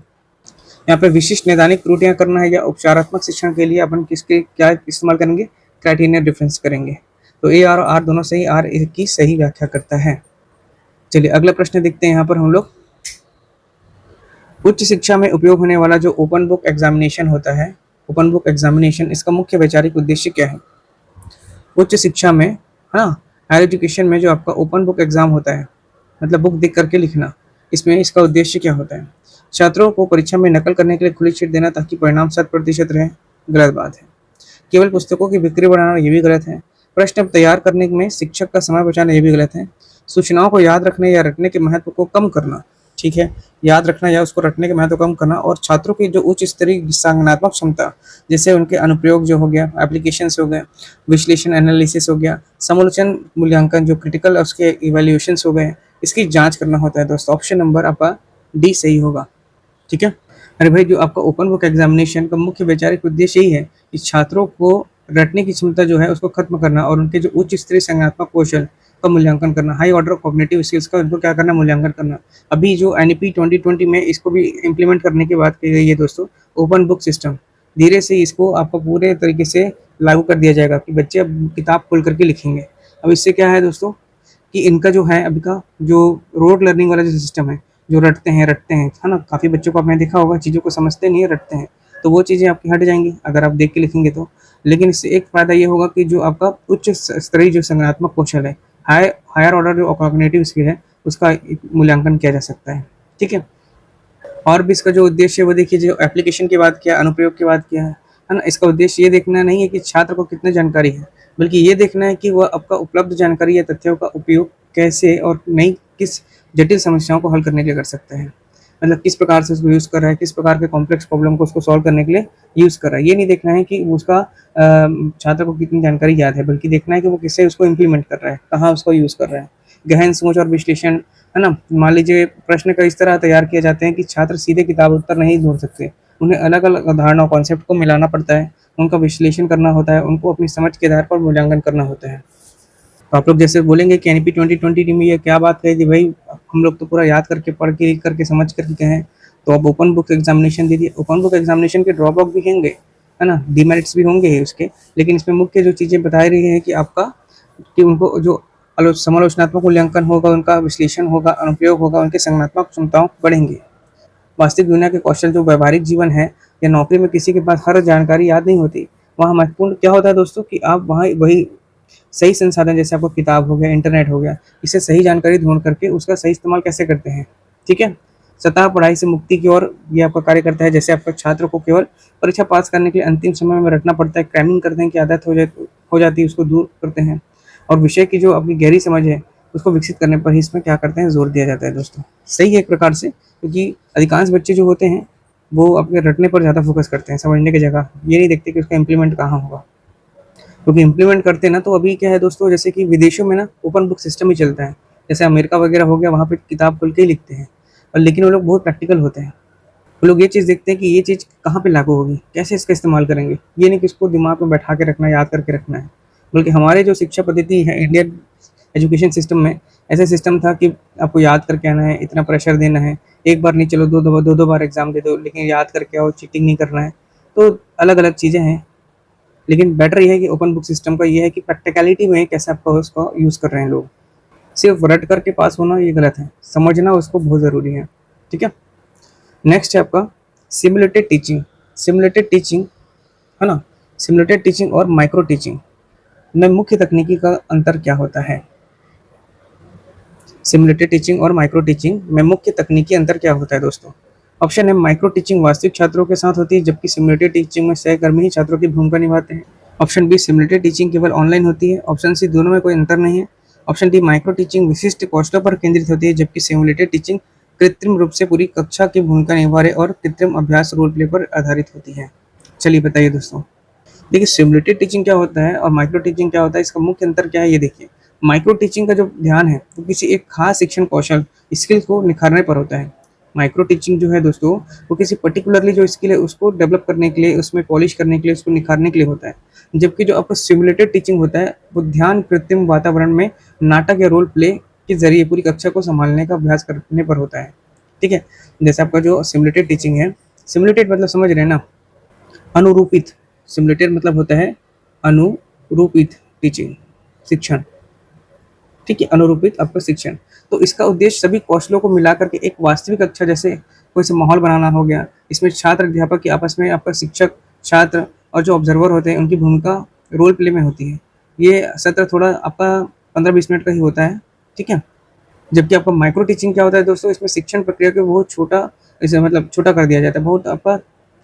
यहाँ पे विशिष्ट नैदानिक त्रुटियां करना है या उपचारात्मक शिक्षण के लिए अपन किसके क्या इस्तेमाल करेंगे, क्राइटेरियन रेफरेंस करेंगे। तो ए और आर दोनों सही, आर ए की सही व्याख्या करता है। चलिए अगला प्रश्न देखते हैं यहाँ पर हम लोग। उच्च शिक्षा में उपयोग होने वाला जो ओपन बुक एग्जामिनेशन होता है, ओपन बुक एग्जामिनेशन, इसका मुख्य वैचारिक उद्देश्य क्या है। उच्च शिक्षा में, हाँ, हायर एजुकेशन में जो आपका ओपन बुक एग्जाम होता है, मतलब बुक देख करके लिखना, इसमें इसका उद्देश्य क्या होता है। छात्रों को परीक्षा में नकल करने के लिए खुली छूट देना ताकि परिणाम 100% रहे, गलत बात है। केवल पुस्तकों की बिक्री बढ़ाना, ये भी गलत है। प्रश्न तैयार करने में शिक्षक का समय बचाना, ये भी गलत है। सूचनाओं को याद रखने या रटने के महत्व को कम करना, ठीक है, याद रखना या उसको रटने के महत्व कम करना। और छात्रों की जो उच्च स्तरीय संज्ञानात्मक क्षमता, जैसे उनके अनुप्रयोग जो हो गया, एप्लीकेशंस हो गए, विश्लेषण एनालिसिस हो गया, समालोचन मूल्यांकन जो क्रिटिकल उसके इवैल्यूएशंस हो गए, इसकी जांच करना होता है दोस्तों। ऑप्शन नंबर आपका डी सही होगा। ठीक है। अरे भाई, जो आपका ओपन बुक एग्जामिनेशन का मुख्य वैचारिक उद्देश्य यही है कि छात्रों को रटने की क्षमता जो है उसको खत्म करना और उनके जो उच्च स्तरीय संज्ञानात्मक कौशल का मूल्यांकन करना, high order of cognitive skills का उनको क्या करना, मूल्यांकन करना। अभी जो एनईपी 2020 में इसको भी इम्प्लीमेंट करने की बात की गई है दोस्तों, ओपन बुक सिस्टम। धीरे से इसको आपको पूरे तरीके से लागू कर दिया जाएगा कि बच्चे अब किताब खोल करके लिखेंगे। अब इससे क्या है दोस्तों कि इनका जो है अभी का जो रोड लर्निंग वाला जो सिस्टम है, जो रटते हैं है ना, काफ़ी बच्चों को आपने देखा होगा चीज़ों को समझते नहीं है, रटते हैं। तो वो चीज़ें आपकी हट जाएंगी अगर आप देख के लिखेंगे तो। लेकिन इससे एक फ़ायदा ये होगा कि जो आपका उच्च स्तरीय जो संज्ञानात्मक कौशल है, हायर ऑर्डर जो कॉग्निटिव स्किल है, उसका एक मूल्यांकन किया जा सकता है। ठीक है। और भी इसका जो उद्देश्य है वो देखिए, जो एप्लीकेशन की बात किया, अनुप्रयोग की बात किया है ना? इसका उद्देश्य ये देखना नहीं है कि छात्र को कितनी जानकारी है, बल्कि ये देखना है कि वह आपका उपलब्ध जानकारी या तथ्यों का उपयोग कैसे और नई किस जटिल समस्याओं को हल करने के लिए कर सकता है। मतलब किस प्रकार से उसको यूज़ कर रहा है, किस प्रकार के कॉम्प्लेक्स प्रॉब्लम को उसको सॉल्व करने के लिए यूज़ कर रहा है। ये नहीं देखना है कि उसका छात्र को कितनी जानकारी याद है, बल्कि देखना है कि वो किससे उसको इम्प्लीमेंट कर रहा है, कहाँ उसको यूज़ कर रहा है। गहन सोच और विश्लेषण, है ना? मान लीजिए प्रश्न का इस तरह तैयार किए जाते हैं कि छात्र सीधे किताब उत्तर नहीं ढूँढ सकते। उन्हें अलग-अलग अवधारणा और कॉन्सेप्ट को मिलाना पड़ता है, उनका विश्लेषण करना होता है, उनको अपनी समझ के आधार पर मूल्यांकन करना होता है। तो आप लोग जैसे बोलेंगे कि एनईपी 2020 में ये क्या बात कही थी भाई, हम लोग तो पूरा याद करके, पढ़ के, लिख करके, समझ करके गए हैं। तो अब ओपन बुक एग्जामिनेशन दे दिए। ओपन बुक एग्जामिनेशन के ड्रॉबैक भी होंगे, है ना? डिमेरिट्स भी होंगे ही उसके, लेकिन इसमें मुख्य जो चीज़ें बताई रही है कि आपका, कि उनको जो समालोचनात्मक मूल्यांकन होगा, उनका विश्लेषण होगा, अनुप्रयोग होगा, उनकी संज्ञानात्मक क्षमताओं बढ़ेंगी। वास्तविक दुनिया के कौशल जो व्यवहारिक जीवन है या नौकरी में किसी के पास हर जानकारी याद नहीं होती, वहाँ महत्वपूर्ण क्या होता है दोस्तों, कि आप वहाँ वही सही संसाधन, जैसे आपको किताब हो गया, इंटरनेट हो गया, इससे सही जानकारी ढूंढ करके उसका सही इस्तेमाल कैसे करते हैं। ठीक है। सतह पढ़ाई से मुक्ति की ओर ये आपका कार्य करता है। जैसे आपका छात्र को केवल परीक्षा पास करने के लिए अंतिम समय में रटना पड़ता है, क्रैमिंग करने की आदत हो जाती है, उसको दूर करते हैं। और विषय की जो अपनी गहरी समझ है उसको विकसित करने पर ही इसमें क्या करते हैं, जोर दिया जाता है दोस्तों। सही है एक प्रकार से, क्योंकि अधिकांश बच्चे जो होते हैं वो अपने रटने पर ज़्यादा फोकस करते हैं, समझने की जगह ये नहीं देखते कि उसका इम्प्लीमेंट कहाँ होगा। क्योंकि इम्प्लीमेंट करते हैं ना, तो अभी क्या है दोस्तों, जैसे कि विदेशों में ना ओपन बुक सिस्टम ही चलता है। जैसे अमेरिका वगैरह हो गया, वहाँ पे किताब खोल के ही लिखते हैं। और लेकिन वो लोग बहुत प्रैक्टिकल होते हैं। वो लोग ये चीज़ देखते हैं कि ये चीज़ कहाँ पे लागू होगी, कैसे इसका इस्तेमाल करेंगे। ये नहीं कि इसको दिमाग में बैठा के रखना है, याद करके रखना है। बल्कि हमारे जो शिक्षा पद्धति है इंडियन एजुकेशन सिस्टम में, ऐसा सिस्टम था कि आपको याद करके आना है, इतना प्रेशर देना है, एक बार नहीं, चलो दो बार एग्जाम दे दो, लेकिन याद करके आओ, चीटिंग नहीं करना है। तो अलग अलग चीज़ें हैं। लेकिन बेटर ये है कि ओपन बुक सिस्टम का ये है कि प्रैक्टिकलिटी में कैसे आपका उसको यूज़ कर रहे हैं लोग। सिर्फ रट करके पास होना ये गलत है, समझना उसको बहुत ज़रूरी है। ठीक है। नेक्स्ट है आपका सिमुलेटेड टीचिंग। सिमुलेटेड टीचिंग, है ना? सिमुलेटेड टीचिंग और माइक्रो टीचिंग में मुख्य तकनीकी का अंतर क्या होता है? सिमुलेटेड टीचिंग और माइक्रो टीचिंग में मुख्य तकनीकी अंतर क्या होता है दोस्तों? ऑप्शन है, माइक्रो टीचिंग वास्तविक छात्रों के साथ होती है, जबकि सिमुलेटेड टीचिंग में सहकर्मी ही छात्रों की भूमिका निभाते हैं। ऑप्शन बी, सिमुलेटेड टीचिंग केवल ऑनलाइन होती है। ऑप्शन सी, दोनों में कोई अंतर नहीं है। ऑप्शन डी, माइक्रो टीचिंग विशिष्ट कौशलों पर केंद्रित होती है, जबकि सिमुलेटेड टीचिंग कृत्रिम रूप से पूरी कक्षा की भूमिका निभा रहे और कृत्रिम अभ्यास रोल प्ले पर आधारित होती है। चलिए बताइए दोस्तों। देखिए, सिमुलेटेड टीचिंग क्या होता है और माइक्रो टीचिंग क्या होता है, इसका मुख्य अंतर क्या है ये देखिए। माइक्रो टीचिंग का जो ध्यान है वो किसी एक खास शिक्षण कौशल, स्किल को निखारने पर होता है। माइक्रो टीचिंग जो है दोस्तों, वो किसी पर्टिकुलरली जो स्किल है उसको डेवलप करने के लिए, उसमें पॉलिश करने के लिए, उसको निखारने के लिए होता है। जबकि जो आपका सिमुलेटेड टीचिंग होता है वो ध्यान कृत्रिम वातावरण में नाटक या रोल प्ले के जरिए पूरी कक्षा को संभालने का अभ्यास करने पर होता है। ठीक है। जैसे आपका जो सिमुलेटेड टीचिंग है, सिमुलेटेड मतलब समझ रहे हैं ना, अनुरूपित। सिमुलेटेड मतलब होता है अनुरूपित टीचिंग, शिक्षण। ठीक है, अनुरूपित आपका शिक्षण। तो इसका उद्देश्य सभी कौशलों को मिला करके एक वास्तविक कक्षा जैसे कोई से माहौल बनाना हो गया। इसमें छात्र अध्यापक की आपस में, आपका शिक्षक, छात्र और जो ऑब्जर्वर होते हैं उनकी भूमिका रोल प्ले में होती है। ये सत्र थोड़ा आपका 15-20 मिनट का ही होता है। ठीक है। जबकि आपका माइक्रो टीचिंग क्या होता है दोस्तों, इसमें शिक्षण प्रक्रिया को बहुत छोटा, इसे मतलब छोटा कर दिया जाता है, बहुत आपका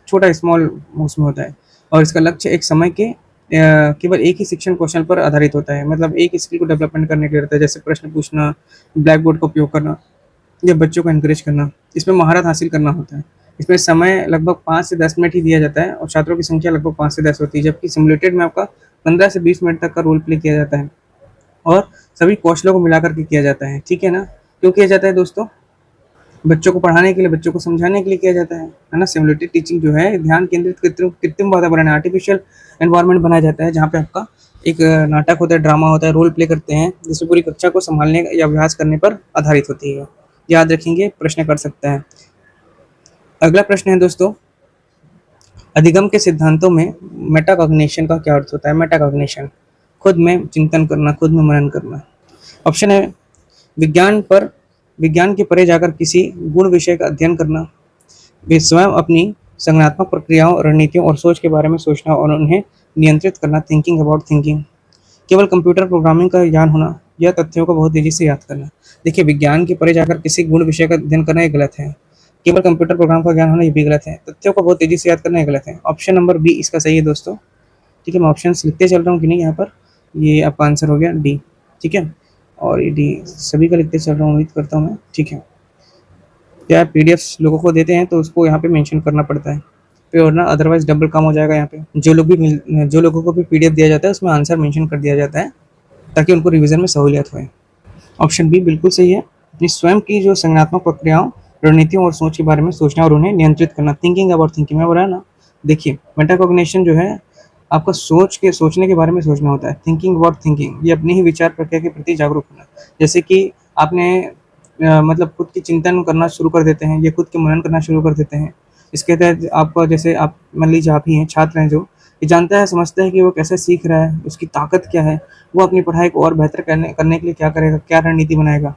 छोटा स्मॉल उसमें होता है। और इसका लक्ष्य एक समय के केवल एक ही शिक्षण कौशल पर आधारित होता है, मतलब एक स्किल को डेवलपमेंट करने के लिए रहता है, जैसे प्रश्न पूछना, ब्लैक बोर्ड का उपयोग करना या बच्चों को एनकरेज करना। इसमें महारत हासिल करना होता है। इसमें समय लगभग 5 से 10 मिनट ही दिया जाता है और छात्रों की संख्या लगभग 5 से 10 होती है, जबकि सिमुलेटेड में आपका 15 से 20 मिनट तक का रोल प्ले किया जाता है और सभी कौशलों को मिला करके किया जाता है। ठीक है ना? क्यों किया जाता है दोस्तों? बच्चों को पढ़ाने के लिए, बच्चों को समझाने के लिए किया जाता है ना? सिमुलेटेड टीचिंग जो है ध्यान केंद्रित कृत्रिम कृत्रिम वातावरण है, आर्टिफिशियल एनवायरनमेंट बनाया जाता है, जहाँ पे आपका एक नाटक होता है, ड्रामा होता है, रोल प्ले करते हैं, जिसमें पूरी कक्षा को संभालने या अभ्यास करने पर आधारित होती है। याद रखेंगे, प्रश्न कर सकता है। अगला प्रश्न है दोस्तों, अधिगम के सिद्धांतों में मेटाकॉग्निशन का क्या अर्थ होता है? मेटाकॉग्निशन, खुद में चिंतन करना, खुद में मनन करना। ऑप्शन है, विज्ञान के परे जाकर किसी गुण विषय का अध्ययन करना, वे स्वयं अपनी संज्ञानात्मक प्रक्रियाओं, रणनीतियों और सोच के बारे में सोचना और उन्हें नियंत्रित करना, थिंकिंग अबाउट थिंकिंग। केवल कंप्यूटर प्रोग्रामिंग का ज्ञान होना या तथ्यों को बहुत तेजी से याद करना। देखिए, विज्ञान के परे जाकर किसी गुण विषय का अध्ययन करना ये गलत है। केवल कंप्यूटर प्रोग्राम का ज्ञान होना ये भी गलत है। तथ्यों को बहुत तेजी से याद करना ये गलत है। ऑप्शन नंबर बी इसका सही है दोस्तों। ठीक है, मैं ऑप्शन लिखते चल रहा हूँ कि नहीं यहाँ पर। ये आपका आंसर हो गया डी। ठीक है, और ये डी सभी का लिखते चल रहा हूँ, उम्मीद करता हूँ मैं। ठीक है, क्या पीडीएफ लोगों को देते हैं तो उसको यहाँ पे मेंशन करना पड़ता है पे, और ना अदरवाइज डबल काम हो जाएगा। यहाँ पे जो लोगों को भी पीडीएफ दिया जाता है उसमें आंसर मेंशन कर दिया जाता है ताकि उनको रिवीजन में सहूलियत होए। ऑप्शन बी बिल्कुल सही है। अपनी स्वयं की जो संज्ञानात्मक प्रक्रियाओं, रणनीतियों और सोच के बारे में सोचना और उन्हें नियंत्रित करना, थिंकिंग अबाउट थिंकिंग में बोला ना। देखिए, मेटाकॉग्निशन जो है आपका सोचने के बारे में सोचना होता है। थिंकिंग अबाउट थिंकिंग ये अपनी ही विचार प्रक्रिया के प्रति जागरूक होना। जैसे कि आपने मतलब खुद की चिंतन करना शुरू कर देते हैं, ये खुद के मनन करना शुरू कर देते हैं। इसके तहत आपका, जैसे आप मान लीजिए आप ही हैं, छात्र हैं जो ये जानता है, समझता है कि वो कैसे सीख रहा है, उसकी ताकत क्या है, वो अपनी पढ़ाई को और बेहतर करने के लिए क्या करेगा, क्या रणनीति बनाएगा।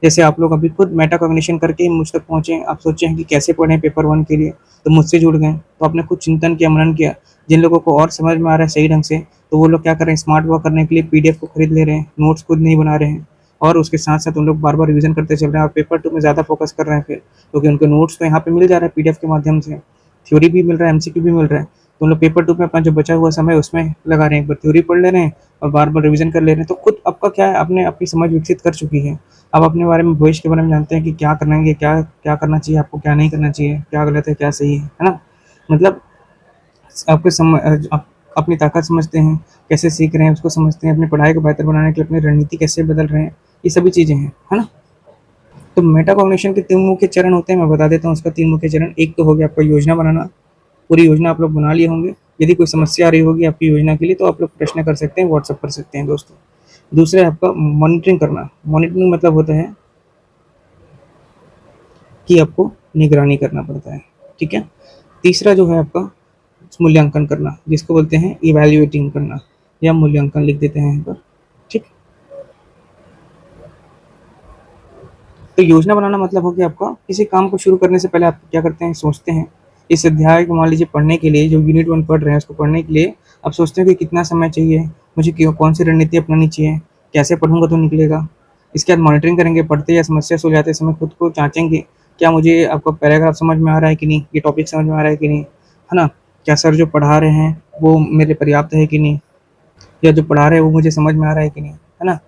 जैसे आप लोग अभी खुद मेटाकॉग्निशन करके मुझ तक पहुँचे, आप सोचे हैं कि कैसे पढ़ें पेपर 1 के लिए, तो मुझसे जुड़ गए, तो आपने खुद चिंतन किया, मनन किया। जिन लोगों को और समझ में आ रहा है सही ढंग से, तो वो लोग क्या कर रहे हैं, स्मार्ट वर्क करने के लिए पीडीएफ को खरीद ले रहे हैं, नोट्स खुद नहीं बना रहे हैं, और उसके साथ साथ उन लोग बार बार रिवीजन करते चल रहे हैं और पेपर 2 में ज़्यादा फोकस कर रहे हैं फिर, क्योंकि उनके नोट्स तो यहाँ पे मिल जा रहा है पीडीएफ के माध्यम से, थ्योरी भी मिल रहा है, एमसीक्यू भी मिल रहा है। तो उन लोग पेपर 2 में अपना जो बचा हुआ समय उसमें लगा रहे हैं, एक बार थ्योरी पढ़ ले रहे हैं और बार बार रिवीजन कर ले रहे हैं। तो खुद आपका क्या है, आपने अपनी समझ विकसित कर चुकी है। आप अपने बारे में, भविष्य के बारे में जानते हैं कि क्या करेंगे, क्या क्या करना चाहिए आपको, क्या नहीं करना चाहिए, क्या गलत है, क्या सही है ना। मतलब आप अपनी ताकत समझते हैं, कैसे सीख रहे हैं उसको समझते हैं, अपनी पढ़ाई को बेहतर बनाने के लिए अपनी रणनीति कैसे बदल रहे हैं, ये सभी चीज़ें हैं, है ना। तो मेटाकॉग्निशन के 3 मुख्य चरण होते हैं, मैं बता देता हूँ उसका 3 मुख्य चरण। एक तो हो गया आपका योजना बनाना, पूरी योजना आप लोग बना लिए होंगे। यदि कोई समस्या आ रही होगी आपकी योजना के लिए तो आप लोग प्रश्न कर सकते हैं, व्हाट्सअप कर सकते हैं दोस्तों। दूसरा है आपका मॉनिटरिंग करना। मॉनिटरिंग मतलब होता है कि आपको निगरानी करना पड़ता है, ठीक है। तीसरा जो है आपका मूल्यांकन करना, जिसको बोलते हैं इवैल्यूएटिंग करना, या मूल्यांकन लिख देते हैं यहाँ पर, ठीक। तो योजना बनाना मतलब हो गया आपका किसी काम को शुरू करने से पहले आप क्या करते हैं, सोचते हैं। इस अध्याय को मान लीजिए पढ़ने के लिए, जो यूनिट 1 पढ़ रहे हैं उसको पढ़ने के लिए आप सोचते हैं कि कितना समय चाहिए मुझे, कौन सी रणनीति अपनानी चाहिए, कैसे पढ़ूंगा तो निकलेगा। इसके बाद मॉनिटरिंग करेंगे, पढ़ते या समस्या सुलझाते समय खुद को जांचेंगे, क्या मुझे आपका पैराग्राफ समझ में आ रहा है कि नहीं, ये टॉपिक समझ में आ रहा है कि नहीं, है ना। क्या सर जो पढ़ा रहे हैं वो मेरे पर्याप्त है कि नहीं, या जो पढ़ा रहे हैं वो मुझे समझ में आ रहा है कि नहीं, है ना,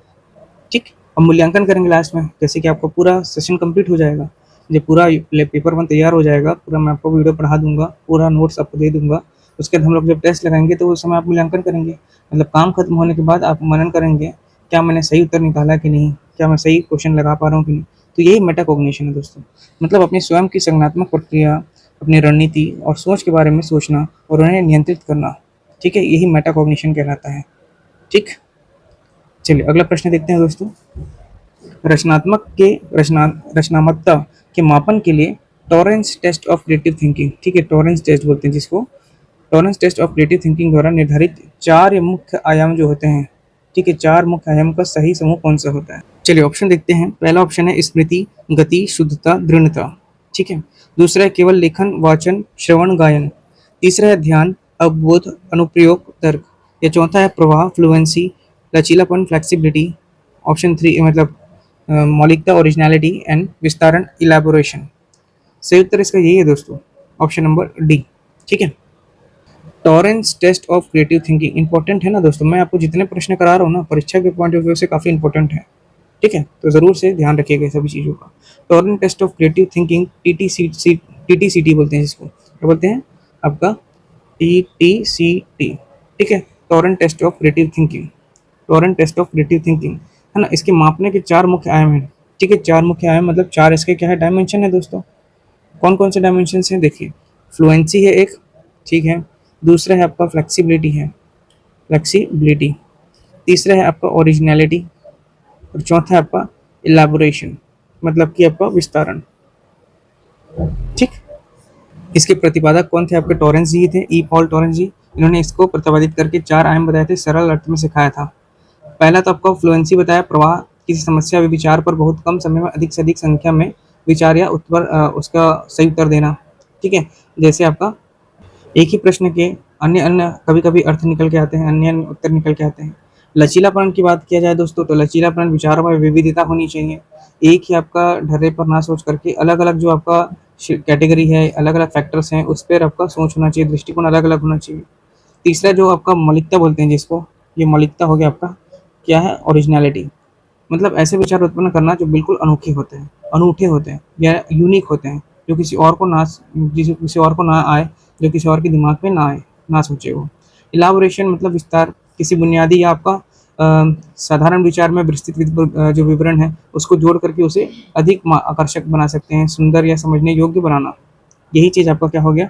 ठीक। अब मूल्यांकन करेंगे लास्ट में, जैसे कि आपका पूरा सेशन कंप्लीट हो जाएगा, जब पूरा पेपर 1 तैयार हो जाएगा, पूरा मैं आपको वीडियो पढ़ा दूंगा, पूरा नोट्स आपको दे दूंगा। उसके बाद हम लोग जब टेस्ट लगाएंगे तो उस समय आप मूल्यांकन करेंगे, मतलब काम खत्म होने के बाद आप मनन करेंगे, क्या मैंने सही उत्तर निकाला कि नहीं, क्या मैं सही क्वेश्चन लगा पा रहा हूँ कि नहीं। तो यही मेटाकॉग्निशन है दोस्तों, मतलब अपनी स्वयं की संज्ञानात्मक प्रक्रिया, अपनी रणनीति और सोच के बारे में सोचना और उन्हें नियंत्रित करना, ठीक है, यही मेटाकॉग्निशन कहलाता है, ठीक। चलिए अगला प्रश्न देखते हैं दोस्तों। रचनात्मकता के मापन के लिए Torrance test of creative thinking, ठीक है, टॉरेंस टेस्ट बोलते हैं जिसको, Torrance test of creative thinking द्वारा निर्धारित 4 मुख्य आयाम जो होते हैं, ठीक है, 4 मुख्य आयाम का सही समूह कौन सा होता है। चलिए ऑप्शन देखते हैं। पहला ऑप्शन है स्मृति, गति, शुद्धता, दृढ़ता, ठीक है। दूसरा है केवल लेखन, वाचन, श्रवण, गायन। तीसरा है ध्यान, अवबोध, अनुप्रयोग, तर्क। या चौथा है प्रवाह, फ्लुएंसी, लचीलापन, फ्लेक्सिबिलिटी। ऑप्शन 3 मतलब मौलिकता, ओरिजिनलिटी एंड विस्तारण, इलेबोरेशन। सही उत्तर इसका यही है दोस्तों, ऑप्शन नंबर डी, ठीक है। Torrance test of creative thinking important है ना दोस्तों, मैं आपको जितने प्रश्न करा रहा हूँ ना परीक्षा के पॉइंट ऑफ व्यू से काफ़ी इंपॉर्टेंट है, ठीक है, तो ज़रूर से ध्यान रखिएगा सभी चीज़ों का। Torrance test of creative thinking TTCT बोलते हैं जिसको, क्या बोलते हैं आपका, TTCT, ठीक है, Torrance test of creative thinking, Torrance test of creative thinking, है ना। इसके मापने के 4 मुख्य आयाम हैं, ठीक है, 4 मुख्य आयाम मतलब 4 इसके क्या है, डायमेंशन है दोस्तों। कौन कौन से डायमेंशन हैं देखिए, फ्लुएंसी है एक, ठीक है। दूसरा है आपका फ्लेक्सिबिलिटी है, फ्लेक्सिबिलिटी। तीसरा है आपका ओरिजिनलिटी, और चौथा है आपका इलेबोरेशन, मतलब कि आपका विस्तारण, ठीक। इसके प्रतिपादक कौन थे, आपके टॉरेंस जी थे, ई पॉल टॉरेंस जी। इन्होंने इसको प्रतिपादित करके 4 आयाम बताए थे, सरल अर्थ में सिखाया था। पहला तो आपको फ्लुएंसी बताया, प्रवाह, किसी समस्या या विचार पर बहुत कम समय में अधिक से अधिक संख्या में विचार या उत्तर उसका सही उत्तर देना, ठीक है। जैसे आपका एक ही प्रश्न के अन्य अन्य कभी कभी अर्थ निकल के आते हैं, अन्य अन्य उत्तर निकल के आते हैं। लचीलापन की बात किया जाए दोस्तों, तो लचीलापन विचारों में विविधता होनी चाहिए। एक ही आपका ढर्रे पर ना सोच करके अलग अलग जो आपका कैटेगरी है, अलग अलग फैक्टर्स हैं, उस पर आपका सोच होना चाहिए, दृष्टिकोण अलग अलग होना चाहिए। तीसरा जो आपका मौलिकता बोलते हैं जिसको, ये मौलिकता हो गया आपका क्या है, ओरिजिनलिटी। मतलब ऐसे विचार उत्पन्न करना जो बिल्कुल अनोखे होते हैं, अनूठे होते हैं या यूनिक होते हैं, जो किसी और को ना, जिसे किसी और को ना आए, जो किसी और के दिमाग में ना आए, ना सोचे वो। इलाबोरेशन मतलब विस्तार, किसी बुनियादी या आपका साधारण विचार में विस्तृत जो विवरण है उसको जोड़ करके उसे अधिक आकर्षक बना सकते हैं, सुंदर या समझने योग्य बनाना। यही चीज़ आपका क्या हो गया,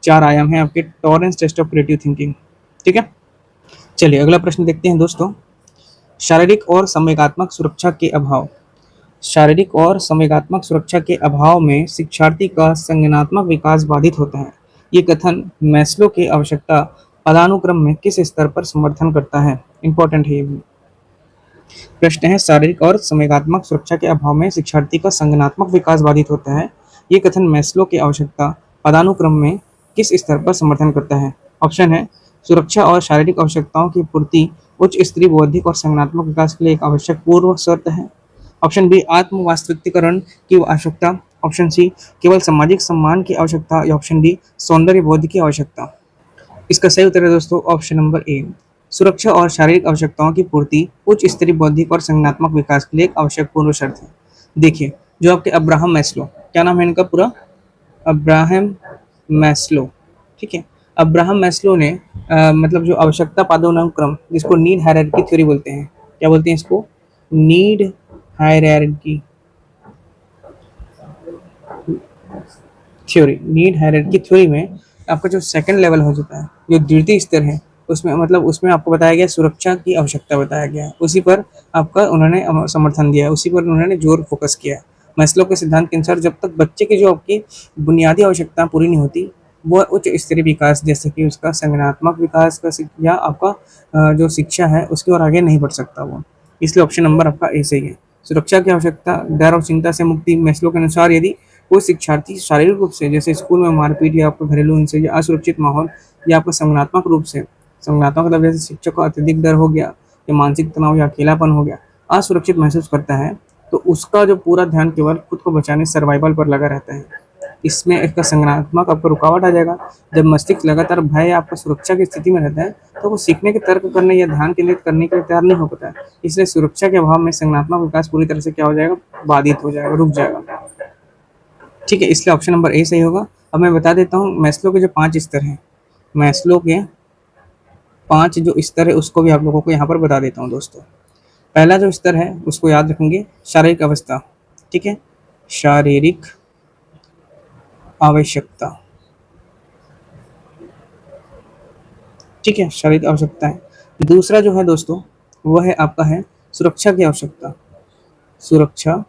चार आयाम है आपके Torrance test of creative thinking. ठीक है, चलिए अगला प्रश्न देखते हैं दोस्तों। शारीरिक और संवेगात्मक सुरक्षा के अभाव, शारीरिक और संवेगात्मक सुरक्षा के अभाव में शिक्षार्थी का संज्ञानात्मक विकास बाधित होता है। ये कथन मैस्लो के आवश्यकता पदानुक्रम में किस स्तर पर समर्थन करता है? इंपॉर्टेंट है ये भी। प्रश्न है, शारीरिक और संवेगात्मक सुरक्षा के अभाव में शिक्षार्थी का संज्ञानात्मक विकास बाधित होता है। ये कथन मैस्लो की आवश्यकता पदानुक्रम में किस स्तर पर समर्थन करता है? ऑप्शन है, सुरक्षा और शारीरिक आवश्यकताओं की पूर्ति उच्च स्तरीय बौद्धिक और संज्ञानात्मक विकास के लिए एक आवश्यक पूर्व शर्त है। ऑप्शन बी, आत्म वास्तविकरण की आवश्यकता। ऑप्शन सी, केवल सामाजिक सम्मान की आवश्यकता। या ऑप्शन डी, सौंदर्य बोध की आवश्यकता। इसका सही उत्तर है दोस्तों ऑप्शन नंबर ए, सुरक्षा और शारीरिक आवश्यकताओं की पूर्ति उच्च स्तरीय बौद्धिक और संज्ञानात्मक विकास के लिए एक आवश्यक पूर्व शर्त है। देखिए, जो आपके अब्राहम मैस्लो, क्या नाम है इनका पूरा, अब्राहम मैस्लो। ठीक है, अब्राहम मैस्लो ने मतलब जो आवश्यकता पदानुक्रम, जिसको नीड हायरार्की थ्योरी बोलते हैं, क्या बोलते हैं इसको, need hierarchy theory. Need hierarchy theory में आपका जो सेकंड लेवल हो जाता है, जो द्वितीय स्तर है, उसमें मतलब उसमें आपको बताया गया सुरक्षा की आवश्यकता बताया गया है, उसी पर आपका उन्होंने समर्थन दिया है, उसी पर उन्होंने जोर फोकस किया है। मैस्लो के सिद्धांत के अनुसार जब तक बच्चे की जो आपकी बुनियादी आवश्यकताएं पूरी नहीं होती, वो उच्च स्तरीय विकास जैसे कि उसका संज्ञानात्मक विकास का या आपका जो शिक्षा है उसकी ओर आगे नहीं बढ़ सकता वो। इसलिए ऑप्शन नंबर आपका ए सही है। सुरक्षा की आवश्यकता, डर और चिंता से मुक्ति। मैस्लो के अनुसार यदि कोई शिक्षार्थी शारीरिक रूप से, जैसे स्कूल में मारपीट या आपका घरेलू हिंसा या असुरक्षित माहौल, या आपका संज्ञानात्मक रूप से, संज्ञानात्मक मतलब जैसे शिक्षक को अत्यधिक डर हो गया, या मानसिक तनाव या अकेलापन हो गया, असुरक्षित महसूस करता है, तो उसका जो पूरा ध्यान केवल खुद को बचाने, सर्वाइवल पर लगा रहता है। इसमें इसका संज्ञानात्मक आपको रुकावट आ जाएगा। जब मस्तिष्क लगातार भय या आपका सुरक्षा की स्थिति में रहता है, तो वो सीखने के तर्क करने या ध्यान केंद्रित करने के लिए तैयार नहीं हो पाता है। इसलिए सुरक्षा के अभाव में संज्ञानात्मक विकास पूरी तरह से क्या हो जाएगा, बाधित हो जाएगा, रुक जाएगा। ठीक है, इसलिए ऑप्शन नंबर ए सही होगा। अब मैं बता देता हूँ मैस्लो के जो 5 स्तर हैं, मैस्लो के 5 जो स्तर है उसको भी आप लोगों को यहाँ पर बता देता हूँ दोस्तों। पहला जो स्तर है उसको याद रखेंगे, शारीरिक अवस्था। ठीक है, शारीरिक आवश्यकता। ठीक है, शारीरिक आवश्यकता है। दूसरा जो है दोस्तों वह है आपका है सुरक्षा की आवश्यकता। सुरक्षा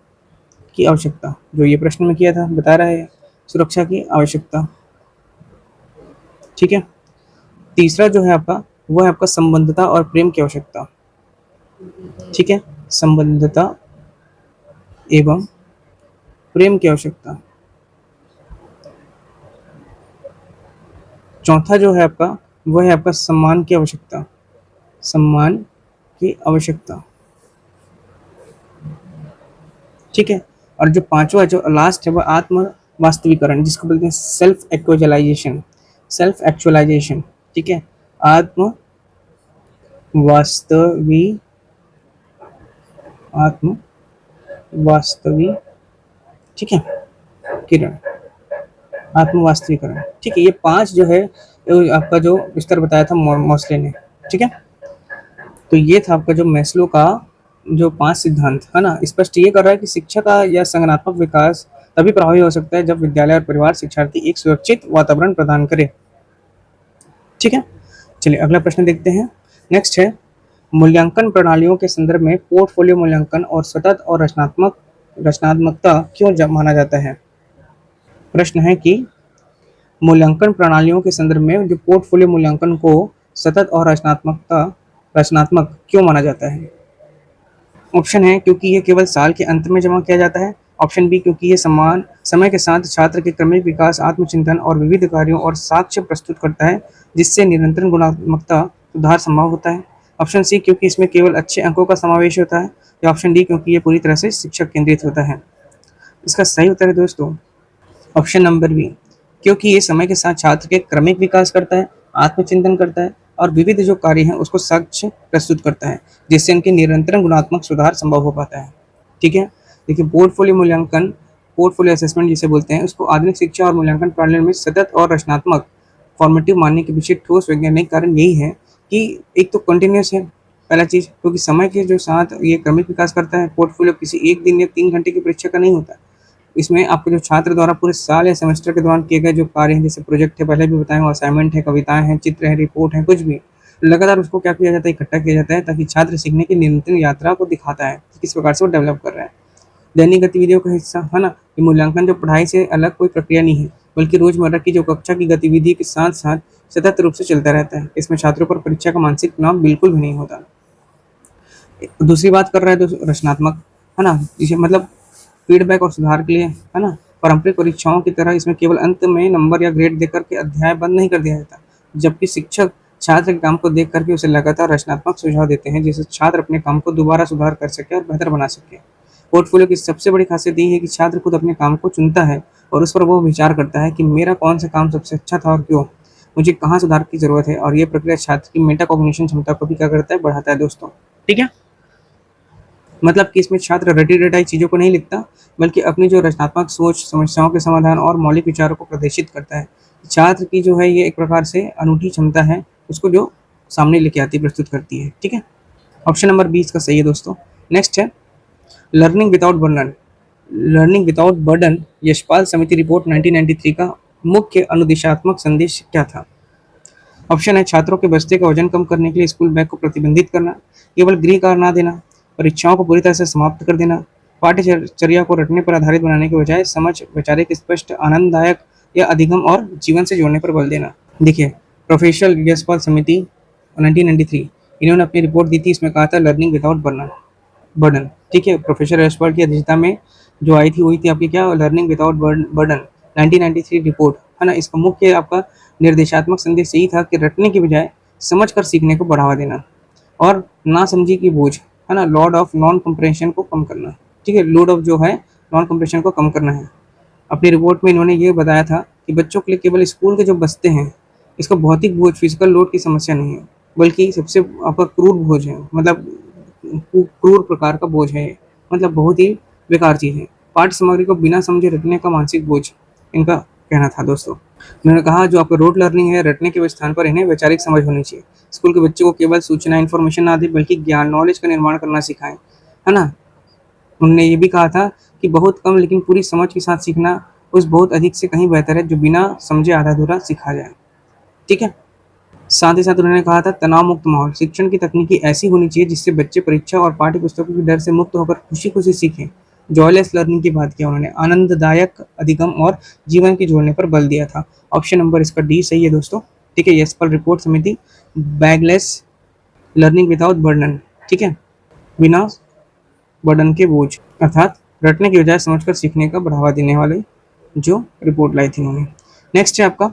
की आवश्यकता, जो ये प्रश्न में किया था बता रहा है, सुरक्षा की आवश्यकता। ठीक है, तीसरा जो है आपका वह है आपका संबंधता और प्रेम की आवश्यकता। ठीक है, संबंधता एवं प्रेम की आवश्यकता। चौथा जो है आपका वह है आपका सम्मान की आवश्यकता। सम्मान की आवश्यकता। ठीक है, और जो पांचवा जो लास्ट है वह आत्म वास्तविकरण, जिसको बोलते हैं सेल्फ एक्चुअलाइजेशन। Self actualisation. ठीक है, आत्म वास्तवी आत्म वास्तवी ठीक है किरण, आत्म वास्तविकरण। ठीक है, ये 5 जो है आपका जो स्तर बताया था मोस्ले ने। ठीक है, तो ये था आपका जो मैस्लो का जो 5 सिद्धांत है ना, स्पष्ट ये कर रहा है कि शिक्षा का या संज्ञानात्मक विकास तभी प्रभावी हो सकता है जब विद्यालय और परिवार शिक्षार्थी एक सुरक्षित वातावरण प्रदान करे। ठीक है, चलिए अगला प्रश्न देखते हैं। नेक्स्ट है, मूल्यांकन प्रणालियों के संदर्भ में पोर्टफोलियो मूल्यांकन और सतत और रचनात्मकता क्यों माना जाता है? प्रश्न है कि मूल्यांकन प्रणालियों के संदर्भ में जो पोर्टफोलियो मूल्यांकन को सतत और रचनात्मक क्यों माना जाता है? ऑप्शन है, क्योंकि यह केवल साल के अंत में जमा किया जाता है। ऑप्शन बी, क्योंकि ये समान समय के साथ छात्र के क्रमिक विकास, आत्मचिंतन और विविध कार्यों और साक्ष्य प्रस्तुत करता है, जिससे निरंतर गुणात्मकता सुधार संभव होता है। ऑप्शन सी, क्योंकि इसमें केवल अच्छे अंकों का समावेश होता है। या ऑप्शन डी, क्योंकि ये पूरी तरह से शिक्षक केंद्रित होता है। इसका सही उत्तर है दोस्तों ऑप्शन नंबर बी, क्योंकि ये समय के साथ छात्र के क्रमिक विकास करता है, आत्मचिंतन करता है और विविध जो कार्य हैं उसको साक्ष्य प्रस्तुत करता है, जिससे उनके निरंतर गुणात्मक सुधार संभव हो पाता है। ठीक है, देखिए पोर्टफोलियो मूल्यांकन, पोर्टफोलियो असेसमेंट जिसे बोलते हैं, उसको आधुनिक शिक्षा और मूल्यांकन प्रणाली में सतत और रचनात्मक फॉर्मेटिव मानने के पीछे ठोस वैज्ञानिक कारण यही है कि एक तो कंटिन्यूस है, पहला चीज़, क्योंकि समय के जो साथ ये क्रमिक विकास करता है। पोर्टफोलियो किसी एक दिन या 3 घंटे की परीक्षा का नहीं होता। इसमें आपको जो छात्र द्वारा पूरे साल या सेमेस्टर के दौरान किए गए जो कार्य हैं, जैसे प्रोजेक्ट है, पहले भी बताया, असाइनमेंट है, कविताएं हैं, चित्र है, रिपोर्ट है, कुछ भी लगातार उसको क्या किया जाता है, इकट्ठा किया जाता है, ताकि छात्र सीखने की निरंतर यात्रा को दिखाता है कि किस प्रकार से वो डेवलप कर रहा है। दैनिक गतिविधियों का हिस्सा है ना, ये मूल्यांकन जो पढ़ाई से अलग कोई प्रक्रिया नहीं है, बल्कि रोजमर्रा की जो कक्षा की गतिविधि के साथ साथ सतत रूप से चलता रहता है। इसमें छात्रों पर परीक्षा का मानसिक तनाव बिल्कुल भी नहीं होता। दूसरी बात कर रहा है तो रचनात्मक, है ना, इसे मतलब फीडबैक और सुधार के लिए, है ना, पारंपरिक परीक्षाओं की तरह इसमें केवल अंत में नंबर या ग्रेड देकर के अध्याय बंद नहीं कर दिया जाता, जबकि शिक्षक छात्र के काम को देख करके उसे लगातार रचनात्मक सुझाव देते हैं, जिससे छात्र अपने काम को दोबारा सुधार कर सके और बेहतर बना सके। पोर्टफोलियो की सबसे बड़ी खासियत ये है कि छात्र खुद अपने काम को चुनता है और उस पर वो विचार करता है कि मेरा कौन सा काम सबसे अच्छा था और क्यों, मुझे कहाँ सुधार की जरूरत है। और ये प्रक्रिया छात्र की मेटा कॉग्निशन क्षमता को भी क्या करता है, बढ़ाता है दोस्तों। ठीक है, मतलब कि इसमें छात्र रटी रटाई चीज़ों को नहीं लिखता, बल्कि अपनी जो रचनात्मक सोच, समस्याओं के समाधान और मौलिक विचारों को प्रदर्शित करता है। छात्र की जो है ये एक प्रकार से अनूठी क्षमता है, उसको जो सामने लेके आती, प्रस्तुत करती है। ठीक है, ऑप्शन नंबर 20 का सही है दोस्तों। नेक्स्ट है learning without burden. Learning without burden Yashpal समिति रिपोर्ट 1993 का मुख्य अनुदेशात्मक संदेश क्या था? ऑप्शन है छात्रों के बस्ते का वजन कम करने के लिए स्कूल बैग को प्रतिबंधित करना, केवल गृह कार्य ना देना, परीक्षाओं को पूरी तरह से समाप्त कर देना, पाठ्यचर्या को रटने पर आधारित बनाने के बजाय समझ, वैचारिक, स्पष्ट, आनंददायक या अधिगम और जीवन से जोड़ने पर बल देना। देखिए प्रोफेसर यशपाल समिति 1993 इन्होंने अपनी रिपोर्ट दी थी, इसमें कहा था लर्निंग विदाउट बर्डन। ठीक है, प्रोफेसर यशपाल की अध्यक्षता में जो आई थी वही थी आपकी क्या, लर्निंग विदाउट बर्डन 1993 रिपोर्ट, है ना। इसका मुख्य आपका निर्देशात्मक संदेश यही था कि रटने के बजाय समझकर सीखने को बढ़ावा देना और ना समझी की बोझ, है ना, लोड ऑफ नॉन कंप्रेंशन को कम करना। ठीक है, लोड ऑफ जो है नॉन कंप्रेंशन को कम करना है। अपनी रिपोर्ट में इन्होंने ये बताया था कि बच्चों के लिए केवल स्कूल के जो बस्ते हैं, इसका भौतिक बोझ, फिजिकल लोड की समस्या नहीं है, बल्कि सबसे आपका क्रूर बोझ है, मतलब क्रूर प्रकार का बोझ है, मतलब बहुत ही बेकार चीज़ है। पाठ्य सामग्री को बिना समझे रटने का मानसिक बोझ, इनका कहना था दोस्तों। उन्होंने कहा जो आपका रोट लर्निंग है, रटने के स्थान पर इन्हें वैचारिक समझ होनी चाहिए। स्कूल के बच्चों को केवल सूचना, इन्फॉर्मेशन ना दे, बल्कि ज्ञान, नॉलेज का निर्माण करना सिखाएं, है ना। उन्होंने ये भी कहा था कि बहुत कम लेकिन पूरी समझ के साथ सीखना उस बहुत अधिक से कहीं बेहतर है जो बिना समझे आधा अधूरा सिखा जाए। ठीक है, साथ ही साथ उन्होंने कहा था तनाव मुक्त माहौल, शिक्षण की तकनीकी ऐसी होनी चाहिए जिससे बच्चे परीक्षा और पाठ्य पुस्तकों के डर से मुक्त होकर खुशी खुशी सीखें। जॉयलेस लर्निंग की बात किया उन्होंने, आनंददायक, अधिगम और जीवन के जोड़ने पर बल दिया था। ऑप्शन नंबर इसका डी सही है दोस्तों। ठीक है, यशपाल रिपोर्ट समिति, बैगलेस लर्निंग विदाउट बर्डन। ठीक है, बिना बर्डन के बोझ, अर्थात रटने की बजाय समझकर सीखने का बढ़ावा देने वाले जो रिपोर्ट लाई थी उन्होंने। नेक्स्ट है आपका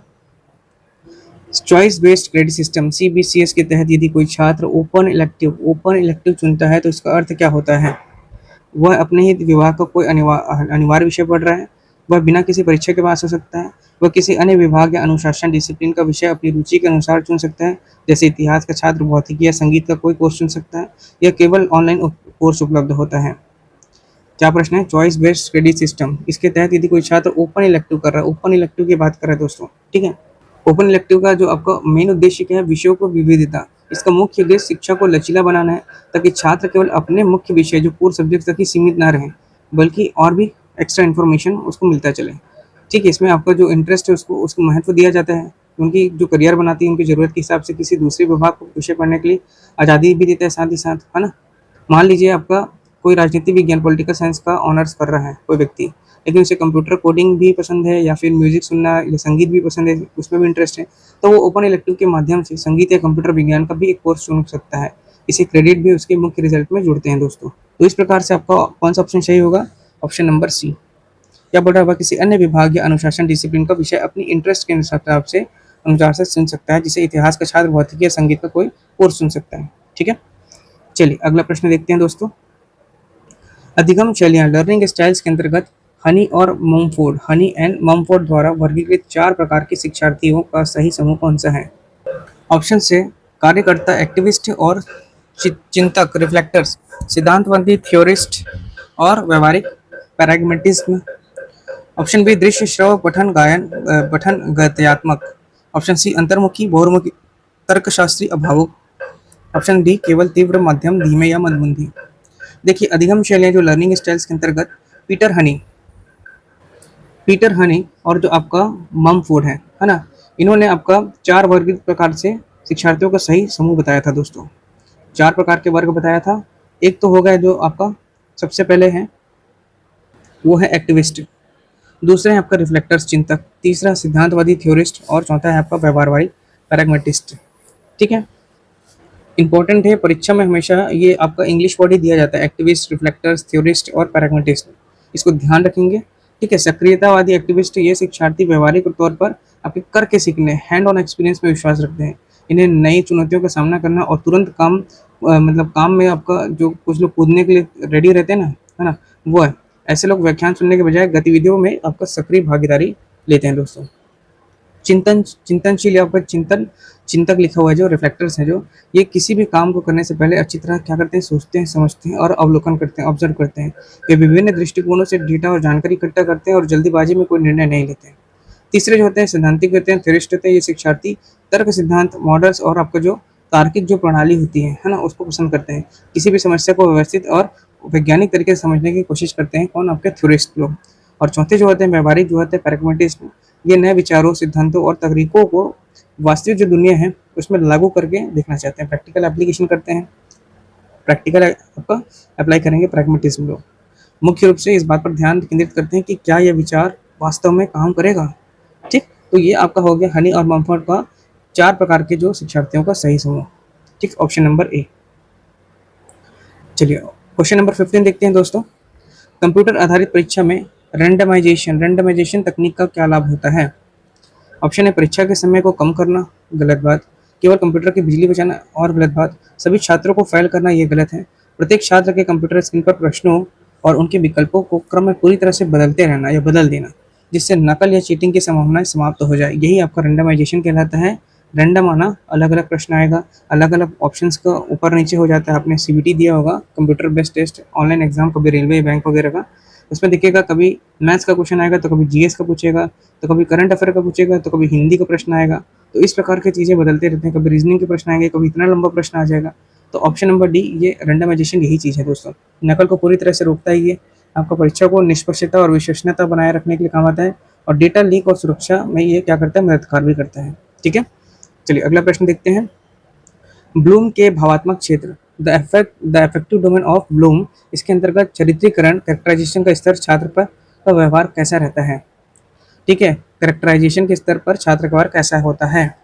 choice based credit system, CBCS के तहत यदि कोई छात्र ओपन इलेक्टिव चुनता है तो इसका अर्थ क्या होता है? वह अपने ही विभाग का कोई अनिवार्य विषय पढ़ रहा है, वह बिना किसी परीक्षा के पास हो सकता है, वह किसी अन्य विभाग या अनुशासन डिसिप्लिन का विषय अपनी रुचि के अनुसार चुन सकता है, जैसे इतिहास का छात्र भौतिकी या संगीत का कोई कोर्स चुन सकता है, या केवल ऑनलाइन कोर्स उपलब्ध होता है। क्या प्रश्न है? चॉइस बेस्ड क्रेडिट सिस्टम, इसके तहत यदि कोई छात्र ओपन इलेक्टिव कर रहा है, ओपन इलेक्टिव की बात कर रहा है दोस्तों। ठीक है, ओपन इलेक्टिव का जो आपका मेन उद्देश्य क्या है, विषयों को विविधता। इसका मुख्य उद्देश्य शिक्षा को लचीला बनाना है, ताकि छात्र केवल अपने मुख्य विषय जो पूर्व सब्जेक्ट तक ही सीमित ना रहे, बल्कि और भी एक्स्ट्रा इन्फॉर्मेशन उसको मिलता चले। ठीक है, इसमें आपका जो इंटरेस्ट है उसको महत्व दिया जाता है, उनकी जो करियर बनाती है उनकी ज़रूरत के हिसाब से किसी दूसरे विभाग को विषय पढ़ने के लिए आज़ादी भी देता है साथ ही साथ, है ना। मान लीजिए आपका कोई राजनीति विज्ञान, पॉलिटिकल साइंस का ऑनर्स कर रहा है कोई व्यक्ति, लेकिन उसे कंप्यूटर कोडिंग भी पसंद है या फिर म्यूजिक सुनना या संगीत भी पसंद है, उसमें भी इंटरेस्ट है, तो वो ओपन इलेक्टिव के माध्यम से संगीत या कंप्यूटर विज्ञान का भी एक कोर्स चुन सकता है। इसे क्रेडिट भी उसके मुख्य रिजल्ट में जुड़ते हैं दोस्तों। तो इस प्रकार से आपका कौन सा ऑप्शन सही होगा? Option number C. क्या बोल रहा है, वह किसी अन्य विभाग या अनुशासन डिसिप्लिन का विषय अपनी इंटरेस्ट के हिसाब से अनुसार से चुन सकता है, जिसे इतिहास का छात्र भौतिकी या संगीत का कोई कोर्स चुन सकता है। ठीक है, चलिए अगला प्रश्न देखते हैं दोस्तों। अधिगम शैलियाँ लर्निंग स्टाइल्स के अंतर्गत हनी एंड ममफोर्ड द्वारा वर्गीकृत 4 प्रकार के शिक्षार्थियों का सही समूह कौन सा है? ऑप्शन से कार्यकर्ता एक्टिविस्ट और चिंतक रिफ्लेक्टर्स, सिद्धांतवादी थ्योरिस्ट और व्यवहारिक पैराग्मेटिज्म। ऑप्शन बी दृश्य श्रव पठन गद्यात्मक। ऑप्शन सी अंतर्मुखी बहुमुखी तर्कशास्त्री अभावुक। ऑप्शन डी केवल तीव्र मध्यम धीमे या मंदबुद्धि। देखिए अधिगम शैलियाँ जो लर्निंग स्टाइल्स के अंतर्गत पीटर हनी और जो आपका ममफोर्ड है ना, इन्होंने आपका 4 वर्गीकृत प्रकार से शिक्षार्थियों का सही समूह बताया था दोस्तों। 4 प्रकार के वर्ग बताया था। एक तो हो गया जो आपका सबसे पहले है वो है एक्टिविस्ट, दूसरा है आपका रिफ्लेक्टर्स चिंतक, तीसरा सिद्धांतवादी थ्योरिस्ट और चौथा है आपका व्यवहारवादी पैराग्मेटिस्ट। ठीक है, इंपॉर्टेंट है, परीक्षा में हमेशा ये आपका इंग्लिश वर्ड ही दिया जाता है, एक्टिविस्ट, रिफ्लेक्टर्स, थ्योरिस्ट और पैराग्मेटिस्ट। इसको ध्यान रखेंगे। ठीक है, सक्रियतावादी एक्टिविस्ट ये शिक्षार्थी व्यवहारिक तौर पर आपके करके सीखने, हैंड ऑन एक्सपीरियंस में विश्वास रखते हैं। इन्हें नई चुनौतियों का सामना करना और तुरंत मतलब काम में आपका जो कुछ लोग कूदने के लिए रेडी रहते हैं ना, है ना, वो है। ऐसे लोग व्याख्यान सुनने के बजाय गतिविधियों में आपका सक्रिय भागीदारी लेते हैं दोस्तों। चिंतनशील या फिर चिंतक लिखा हुआ है जो रिफ्लेक्टर्स है, जो ये किसी भी काम को करने से पहले अच्छी तरह क्या करते हैं, सोचते हैं, समझते हैं और अवलोकन करते हैं, ऑब्जर्व करते हैं। वे विभिन्न दृष्टिकोणों से डेटा और जानकारी इकट्ठा करते हैं और जल्दीबाजी में कोई निर्णय नहीं लेते हैं। तीसरे जो होते हैं सैद्धांतिक होते हैं, थ्योरिस्ट होते हैं, ये शिक्षार्थी तर्क सिद्धांत मॉडल्स और आपका जो तार्किक जो प्रणाली होती है ना, उसको पसंद करते हैं। किसी भी समस्या को व्यवस्थित और वैज्ञानिक तरीके से समझने की कोशिश करते हैं, कौन, आपके थ्योरिस्ट लोग। और चौथे जो होते हैं व्यवहारिक जो होते हैं पैराग्मेटिस्ट, ये नए विचारों, सिद्धांतों और तकनीकों को वास्तविक जो दुनिया है उसमें लागू करके देखना चाहते हैं, प्रैक्टिकल एप्लीकेशन करते हैं, प्रैक्टिकल आपका अप्लाई करेंगे प्रैग्मेटिज्म लोग। मुख्य रूप से इस बात पर ध्यान केंद्रित करते हैं कि क्या यह विचार वास्तव में काम करेगा। ठीक, तो ये आपका हो गया हनी और ममफोर्ड का 4 प्रकार के जो शिक्षार्थियों का सही समूह। ठीक, ऑप्शन नंबर ए। चलिए क्वेश्चन नंबर 15 देखते हैं दोस्तों। कंप्यूटर आधारित परीक्षा में रेंडमाइजेशन तकनीक का क्या लाभ होता है? ऑप्शन है परीक्षा के समय को कम करना, गलत बात। केवल कंप्यूटर की बिजली बचाना, और गलत बात। सभी छात्रों को फेल करना, ये गलत है। प्रत्येक छात्र के कंप्यूटर स्क्रीन पर प्रश्नों और उनके विकल्पों को क्रम में पूरी तरह से बदलते रहना या बदल देना, जिससे नकल या चीटिंग की संभावनाएं समाप्त हो जाए, यही आपका रेंडमाइजेशन कहलाता है। रैंडम आना, अलग अलग प्रश्न आएगा, अलग अलग ऑप्शंस का ऊपर नीचे हो जाता है। आपने सीबीटी दिया होगा, computer based test online exam, कभी रेलवे बैंक वगैरह का, उसमें देखिएगा कभी मैथ्स का क्वेश्चन आएगा, तो कभी जीएस का पूछेगा, तो कभी करंट अफेयर का पूछेगा, तो कभी हिंदी का प्रश्न आएगा। तो इस प्रकार की चीज़ें बदलते रहते हैं, कभी रीजनिंग के प्रश्न आएंगे, कभी इतना लंबा प्रश्न आ जाएगा। तो ऑप्शन नंबर डी, ये रेंडमाइजेशन यही चीज़ है दोस्तों। नकल को पूरी तरह से रोकता है, ये आपका परीक्षा को निष्पक्षता और विश्वसनीयता बनाए रखने के लिए काम आता है, और डेटा लीक और सुरक्षा में ये क्या करता है, मददगार भी करता है। ठीक है, चलिए अगला प्रश्न देखते हैं। ब्लूम के भावात्मक क्षेत्र, the affective domain of Bloom, इसके अंतर्गत चरित्रीकरण कैरेक्टराइजेशन का स्तर छात्र पर का व्यवहार कैसा रहता है? ठीक है, कैरेक्टराइजेशन के स्तर पर छात्र का व्यवहार कैसा होता है?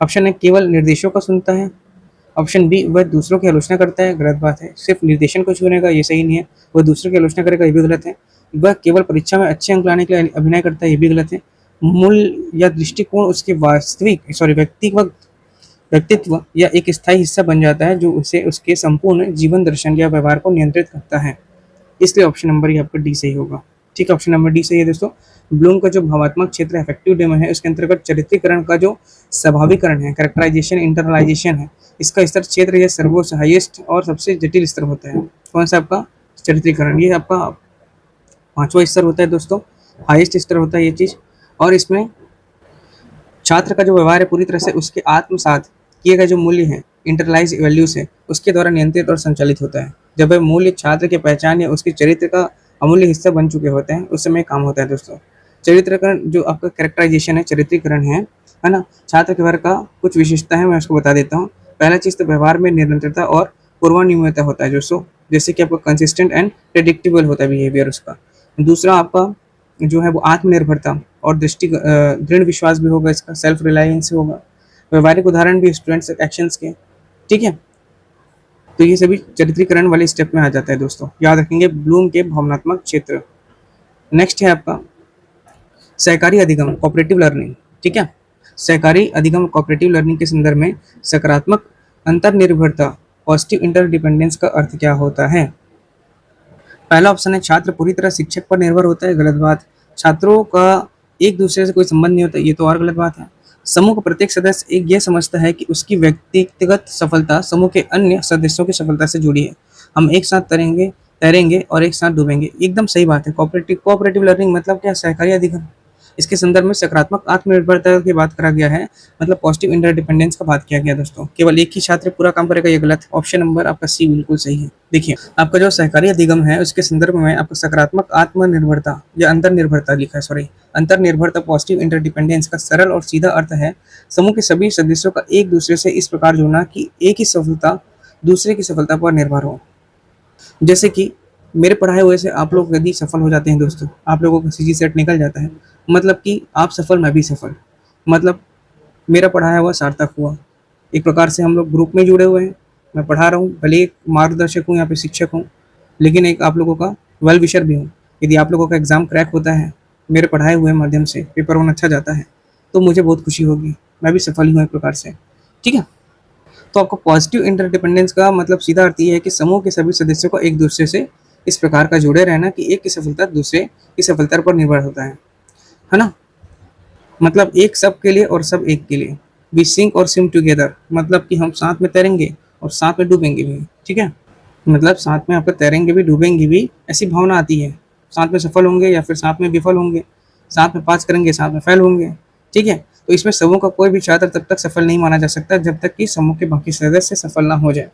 ऑप्शन ए केवल निर्देशों का सुनता है। ऑप्शन बी वह दूसरों की आलोचना करता है, गलत बात है। सिर्फ निर्देशन को चुनेगा, ये सही नहीं है। वह दूसरों की आलोचना करेगा, ये भी गलत है। वह केवल परीक्षा में अच्छे अंक लाने के लिए अभिनय करता है, ये भी गलत है। मूल या दृष्टिकोण उसके व्यक्तित्व या एक स्थायी हिस्सा बन जाता है, जो उसे उसके संपूर्ण जीवन दर्शन या व्यवहार को नियंत्रित करता है। इसलिए ऑप्शन नंबर ये आपका डी सही होगा। ठीक है, ऑप्शन नंबर डी सही है दोस्तों। ब्लूम का जो भावात्मक क्षेत्र अफेक्टिव डोमेन है, उसके अंतर्गत चरित्रीकरण का जो स्वाभाविकरण है, कैरेक्टराइजेशन इंटरनलाइजेशन है, इसका स्तर क्षेत्र यह सर्वोच्च हाईएस्ट और सबसे जटिल स्तर होता है। कौन सा आपका चरित्रीकरण, ये आपका 5वां स्तर होता है दोस्तों, हाईएस्ट स्तर होता है ये चीज़। और इसमें छात्र का जो व्यवहार है पूरी तरह से उसके आत्मसात किए गए जो मूल्य हैं, इंटरलाइज वैल्यूज है, उसके द्वारा नियंत्रित और संचालित होता है। जब वह मूल्य छात्र की पहचान या उसके चरित्र का अमूल्य हिस्सा बन चुके होते हैं, उस समय काम होता है दोस्तों। चरित्रकरण जो आपका कैरेक्टराइजेशन है, चरित्रीकरण है ना, छात्र के व्यवहार का कुछ विशेषता है, मैं उसको बता देता हूँ। पहला चीज़ तो व्यवहार में निरंतरता और पूर्वानुमेयता होता है दोस्तों, जैसे कि आपका कंसिस्टेंट एंड प्रेडिक्टेबल होता है बिहेवियर उसका। दूसरा आपका जो है वो आत्मनिर्भरता और दृढ़ विश्वास भी होगा, इसका सेल्फ रिलायंस होगा। व्यवहारिक उदाहरण भी स्टूडेंट्स एक्शंस के। ठीक है, तो ये सभी चरित्रीकरण वाले स्टेप में आ जाता है दोस्तों, याद रखेंगे ब्लूम के भावनात्मक क्षेत्र। नेक्स्ट है आपका सहकारी अधिगम कोऑपरेटिव लर्निंग। ठीक है, सहकारी अधिगम कोऑपरेटिव लर्निंग के संदर्भ में सकारात्मक अंतर्निर्भरता पॉजिटिव इंटरडिपेंडेंस का अर्थ क्या होता है। पहला ऑप्शन है छात्र पूरी तरह शिक्षक पर निर्भर होता है, गलत बात। छात्रों का एक दूसरे से कोई संबंध नहीं होता, ये तो और गलत बात है। समूह का प्रत्येक सदस्य एक ये समझता है कि उसकी व्यक्तिगत सफलता समूह के अन्य सदस्यों की सफलता से जुड़ी है। हम एक साथ तैरेंगे तैरेंगे और एक साथ डूबेंगे, एकदम सही बात है। कोऑपरेटिव कोऑपरेटिव लर्निंग मतलब क्या, सहकारी अधिगम। इसके संदर्भ में सकारात्मक आत्मनिर्भरता की बात करा गया है, मतलब पॉजिटिव इंटरडिपेंडेंस का बात किया गया दोस्तों। केवल एक ही छात्र पूरा काम करेगा, ये गलत है। ऑप्शन नंबर आपका सी बिल्कुल सही है। देखिए आपका जो सहकारी अधिगम है उसके संदर्भ में आपका सकारात्मक आत्मनिर्भरता या अंतर्निर्भरता लिखा है, सॉरी अंतर्निर्भरता पॉजिटिव इंटरडिपेंडेंस का सरल और सीधा अर्थ है समूह के सभी सदस्यों का एक दूसरे से इस प्रकार जुड़ना कि एक ही सफलता दूसरे की सफलता पर निर्भर हो। जैसे कि मेरे पढ़ाए हुए से आप लोग यदि सफल हो जाते हैं दोस्तों, आप लोगों का सीजी सेट निकल जाता है, मतलब कि आप सफल मैं भी सफल, मतलब मेरा पढ़ाया हुआ सार्थक हुआ। एक प्रकार से हम लोग ग्रुप में जुड़े हुए हैं, मैं पढ़ा रहा हूँ, भले एक मार्गदर्शक हूँ, यहाँ पे शिक्षक हूँ, लेकिन एक आप लोगों का वेल विशर भी हूँ। यदि आप लोगों का एग्ज़ाम क्रैक होता है मेरे पढ़ाए हुए माध्यम से, पेपर वन अच्छा जाता है, तो मुझे बहुत खुशी होगी, मैं भी सफल ही हूँ एक प्रकार से। ठीक है, तो आपको पॉजिटिव इंटरडिपेंडेंस का मतलब सीधा अर्थ ये है कि समूह के सभी सदस्यों को एक दूसरे से इस प्रकार का जुड़े रहना कि एक की सफलता दूसरे की सफलता पर निर्भर होता है ना। मतलब एक सब के लिए और सब एक के लिए। वी सिंक और स्विम टुगेदर, मतलब कि हम साथ में तैरेंगे और साथ में डूबेंगे भी। ठीक है, मतलब साथ में आपका तैरेंगे भी डूबेंगे भी, ऐसी भावना आती है। साथ में सफल होंगे या फिर साथ में विफल होंगे, साथ में पास करेंगे साथ में फेल होंगे। ठीक है, तो इसमें समूह का कोई भी छात्र तब तक सफल नहीं माना जा सकता जब तक कि समूह के बाकी सदस्य सफल ना हो जाए।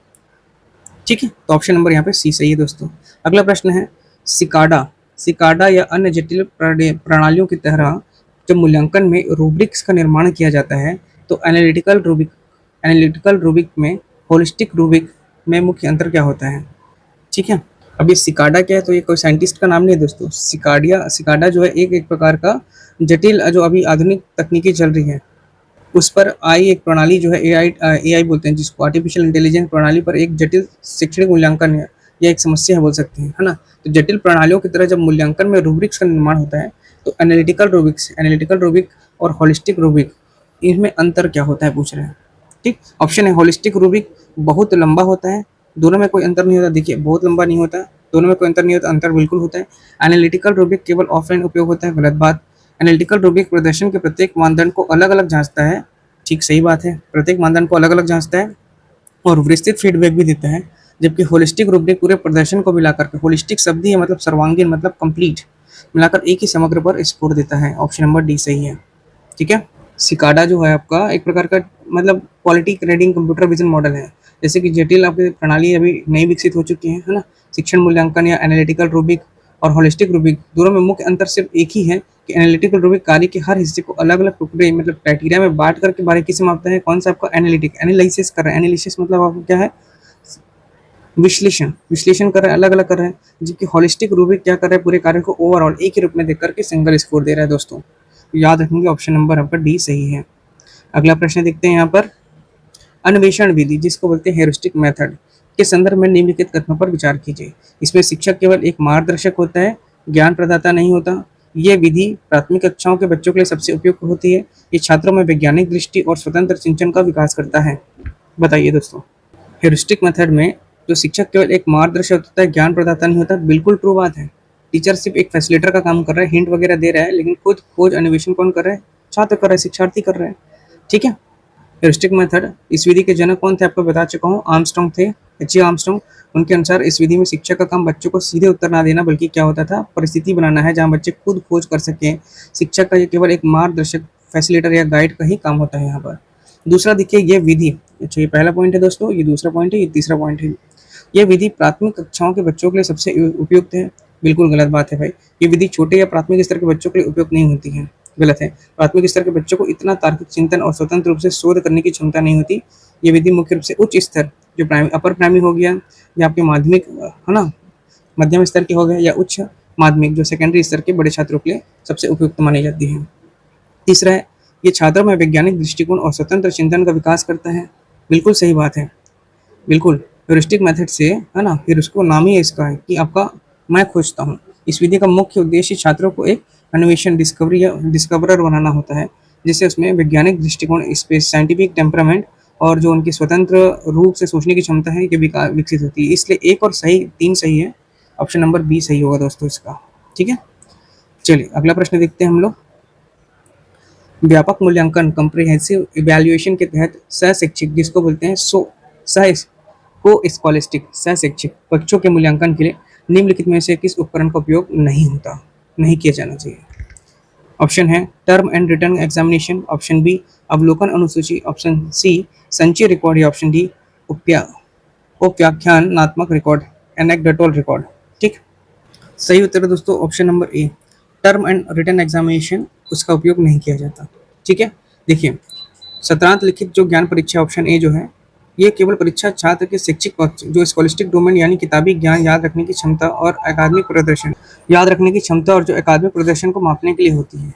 ठीक है, तो ऑप्शन नंबर यहाँ पे सी सही है दोस्तों। अगला प्रश्न है सिकाडा। सिकाडा या अन्य जटिल प्रणालियों की तरह जब मूल्यांकन में रूब्रिक्स का निर्माण किया जाता है तो एनालिटिकल रूबिक में होलिस्टिक रूबिक में मुख्य अंतर क्या होता है। ठीक है, अब ये सिकाडा क्या है, तो ये कोई साइंटिस्ट का नाम नहीं है दोस्तों। सिकाडा जो है एक प्रकार का जटिल, जो अभी आधुनिक तकनीकी चल रही है उस पर आई एक प्रणाली जो है एआई बोलते हैं, जिसको आर्टिफिशियल इंटेलिजेंस प्रणाली पर एक जटिल शैक्षणिक मूल्यांकन है या एक समस्या है बोल सकते हैं, है ना। तो जटिल प्रणालियों की तरह जब मूल्यांकन में रूब्रिक्स का निर्माण होता है तो एनालिटिकल रूबिक और होलिस्टिक रूबिक, इनमें अंतर क्या होता है पूछ रहे हैं। ठीक, ऑप्शन है होलिस्टिक रूबिक बहुत लंबा होता है, दोनों में कोई अंतर नहीं होता। देखिए बहुत लंबा नहीं होता, दोनों में कोई अंतर नहीं होता, अंतर बिल्कुल होता है। एनालिटिकल रूबिक केवल ऑफलाइन उपयोग होता है, गलत बात। एनालिटिकल रूबिक प्रदर्शन के प्रत्येक मानदंड को अलग अलग जांचता है, ठीक सही बात है, प्रत्येक मानदंड को अलग अलग जांचता है और विस्तृत फीडबैक भी देता है। जबकि होलिस्टिक रूब्रिक पूरे प्रदर्शन को मिलाकर के, होलिस्टिक शब्द ही है मतलब सर्वांगीण, मतलब कंप्लीट, मिलाकर एक ही समग्र पर स्कोर देता है। ऑप्शन नंबर डी सही है। ठीक है, सिकाडा जो है आपका एक प्रकार का मतलब quality grading computer vision model है। जैसे कि जटिल आपकी प्रणाली अभी नई विकसित हो चुकी है ना, शिक्षण मूल्यांकन या एनालिटिकल रूबिक और होलिस्टिक रूबिक, दोनों में मुख्य अंतर सिर्फ एक ही है कि एनालिटिकल रूबिक कार्य के हर हिस्से को अलग अलग टुकड़े मतलब क्राइटेरिया में बांट करके बारीकी से मापता है। कौन सा आपका एनालिसिस कर रहा है, एनालिसिस मतलब आपको क्या है, विश्लेषण कर रहा है, अलग अलग कर रहा है। जबकि होलिस्टिक रूबिक क्या कर रहा है, पूरे कार्य को ओवरऑल एक ही रूप में देख करके सिंगल स्कोर दे रहा है दोस्तों। याद रखेंगे ऑप्शन नंबर आपका डी सही है। अगला प्रश्न देखते हैं यहाँ पर, अन्वेषण विधि जिसको बोलते हैं हेरोस्टिक मेथड के संदर्भ में निम्नलिखित कथनों पर विचार कीजिए। इसमें शिक्षक केवल एक मार्गदर्शक होता है, ज्ञान प्रदाता नहीं होता। यह विधि प्राथमिक कक्षाओं के बच्चों के लिए सबसे उपयुक्त होती है। ये छात्रों में वैज्ञानिक दृष्टि और स्वतंत्र चिंतन का विकास करता है। बताइए दोस्तों, हेरोस्टिक मेथड में जो शिक्षक केवल एक मार्गदर्शक होता है, ज्ञान प्रदाता नहीं होता, बिल्कुल ट्रू बात है। टीचर सिर्फ एक फैसिलिटेटर का काम कर रहा है, हिंट वगैरह दे रहा है, लेकिन खुद खोज अन्वेषण कौन कर रहा है, छात्र कर रहा है, शिक्षार्थी कर रहा है। ठीक है, हेरोस्टिक मेथड, इस विधि के जनक कौन थे आपको बता चुका हूँ, आर्मस्ट्रांग थे, एच.जी. आर्मस्ट्रांग। उनके अनुसार इस विधि में शिक्षक का काम बच्चों को सीधे उत्तर ना देना बल्कि क्या होता था, परिस्थिति बनाना है जहाँ बच्चे खुद खोज कर सकें। शिक्षक का ये केवल एक मार्गदर्शक, फैसिलिटेटर या गाइड का ही काम होता है यहाँ पर। दूसरा देखिए, ये विधि, अच्छा ये पहला पॉइंट है दोस्तों, ये दूसरा पॉइंट है, ये तीसरा पॉइंट है। ये विधि प्राथमिक कक्षाओं के बच्चों के लिए सबसे उपयुक्त है, बिल्कुल गलत बात है भाई। ये विधि छोटे या प्राथमिक स्तर के बच्चों के लिए उपयुक्त नहीं होती है, गलत है। प्राथमिक स्तर के बच्चों को इतना तार्किक चिंतन और स्वतंत्र रूप से शोध करने की क्षमता नहीं होती। ये विधि मुख्य रूप से उच्च स्तर, जो अपर प्राइमरी हो गया या आपके माध्यमिक है ना, मध्यम स्तर के हो गए, या उच्च माध्यमिक जो सेकेंडरी स्तर के बड़े छात्रों के लिए सबसे उपयुक्त मानी जाती है। तीसरा है, ये छात्रों में वैज्ञानिक दृष्टिकोण और स्वतंत्र चिंतन का विकास करता है, बिल्कुल सही बात है, बिल्कुल ह्यूरिस्टिक मेथड से, है ना, फिर उसको नाम ही इसका है कि आपका मैं खोजता हूँ। इस विधि का मुख्य उद्देश्य छात्रों को एक अन्वेषण डिस्कवरी या डिस्कवरर बनाना होता है, जिससे उसमें वैज्ञानिक दृष्टिकोण, स्पेस, साइंटिफिक टेम्परामेंट और जो उनकी स्वतंत्र रूप से सोचने की क्षमता है, ये विकसित होती है। इसलिए एक और सही, तीन सही है, ऑप्शन नंबर बी सही होगा दोस्तों इसका। ठीक है, चलिए अगला प्रश्न देखते हैं हम लोग। व्यापक मूल्यांकन कॉम्प्रिहेंसिव इवैल्यूएशन के तहत सहशैक्षिक, जिसको बोलते हैं सह को स्कॉलिस्टिक सहशैक्षिक परीक्षों के मूल्यांकन के लिए निम्नलिखित में से किस उपकरण का उपयोग नहीं किया जाना चाहिए। ऑप्शन है term and return examination, option B अवलोकन अनुसूची, ऑप्शन सी संचय रिकॉर्ड, या ऑप्शन डी उपव्याख्यानात्मक रिकॉर्ड, एनेक्डोटल रिकॉर्ड। ठीक, सही उत्तर है दोस्तों option number A, term and written examination, उसका उपयोग नहीं किया जाता। ठीक है, देखिए सत्रांत लिखित जो ज्ञान परीक्षा ऑप्शन ए जो है, ये केवल परीक्षा छात्र के शैक्षिक पक्ष, जो स्कॉलिस्टिक डोमेन यानी किताबी ज्ञान याद रखने की क्षमता और अकादमिक प्रदर्शन को मापने के लिए होती है।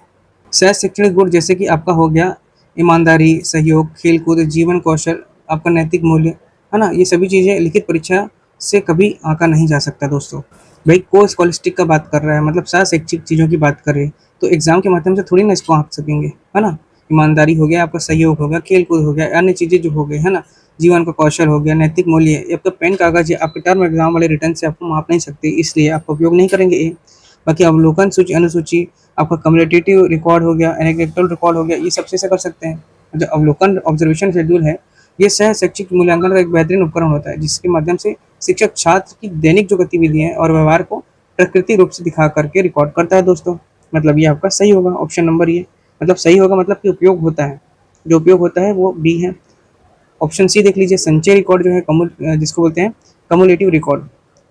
सह शैक्षणिक गुण जैसे कि आपका हो गया ईमानदारी, सहयोग, खेलकूद, जीवन कौशल, आपका नैतिक मूल्य, है ना, ये सभी चीज़ें लिखित परीक्षा से कभी आंका नहीं जा सकता दोस्तों। भाई को स्कॉलिस्टिक का बात कर रहा है, मतलब सह शैक्षिक चीज़ों की बात कर रहे हैं, तो एग्जाम के माध्यम से थोड़ी ना इसको आंक सकेंगे, है ना। ईमानदारी हो गया, आपका सहयोग हो गया, खेलकूद हो गया, अन्य चीज़ें जो हो गई, है ना, जीवन का कौशल हो गया, नैतिक मूल्य है, ये आपका पेन कागज है, आपके टर्म एग्जाम वाले रिटर्न से आपको माप नहीं सकते, इसलिए आपका उपयोग नहीं करेंगे ये। बाकी अवलोकन सूची, अनुसूची, आपका कम्युनिटेटिव रिकॉर्ड हो गया, एनेक्डोटल रिकॉर्ड हो गया, ये सबसे से कर सकते हैं। जो अवलोकन ऑब्जर्वेशन शेड्यूल है, ये सह शैक्षिक मूल्यांकन का एक बेहतरीन उपकरण होता है, जिसके माध्यम से शिक्षक छात्र की दैनिक जो गतिविधियां और व्यवहार को प्रकृति रूप से दिखा करके रिकॉर्ड करता है दोस्तों। मतलब ये आपका सही होगा ऑप्शन नंबर ये, मतलब सही होगा, मतलब कि उपयोग होता है, जो उपयोग होता है वो बी है। ऑप्शन सी देख लीजिए, संचय रिकॉर्ड जो है जिसको बोलते हैं कम्युलेटिव रिकॉर्ड।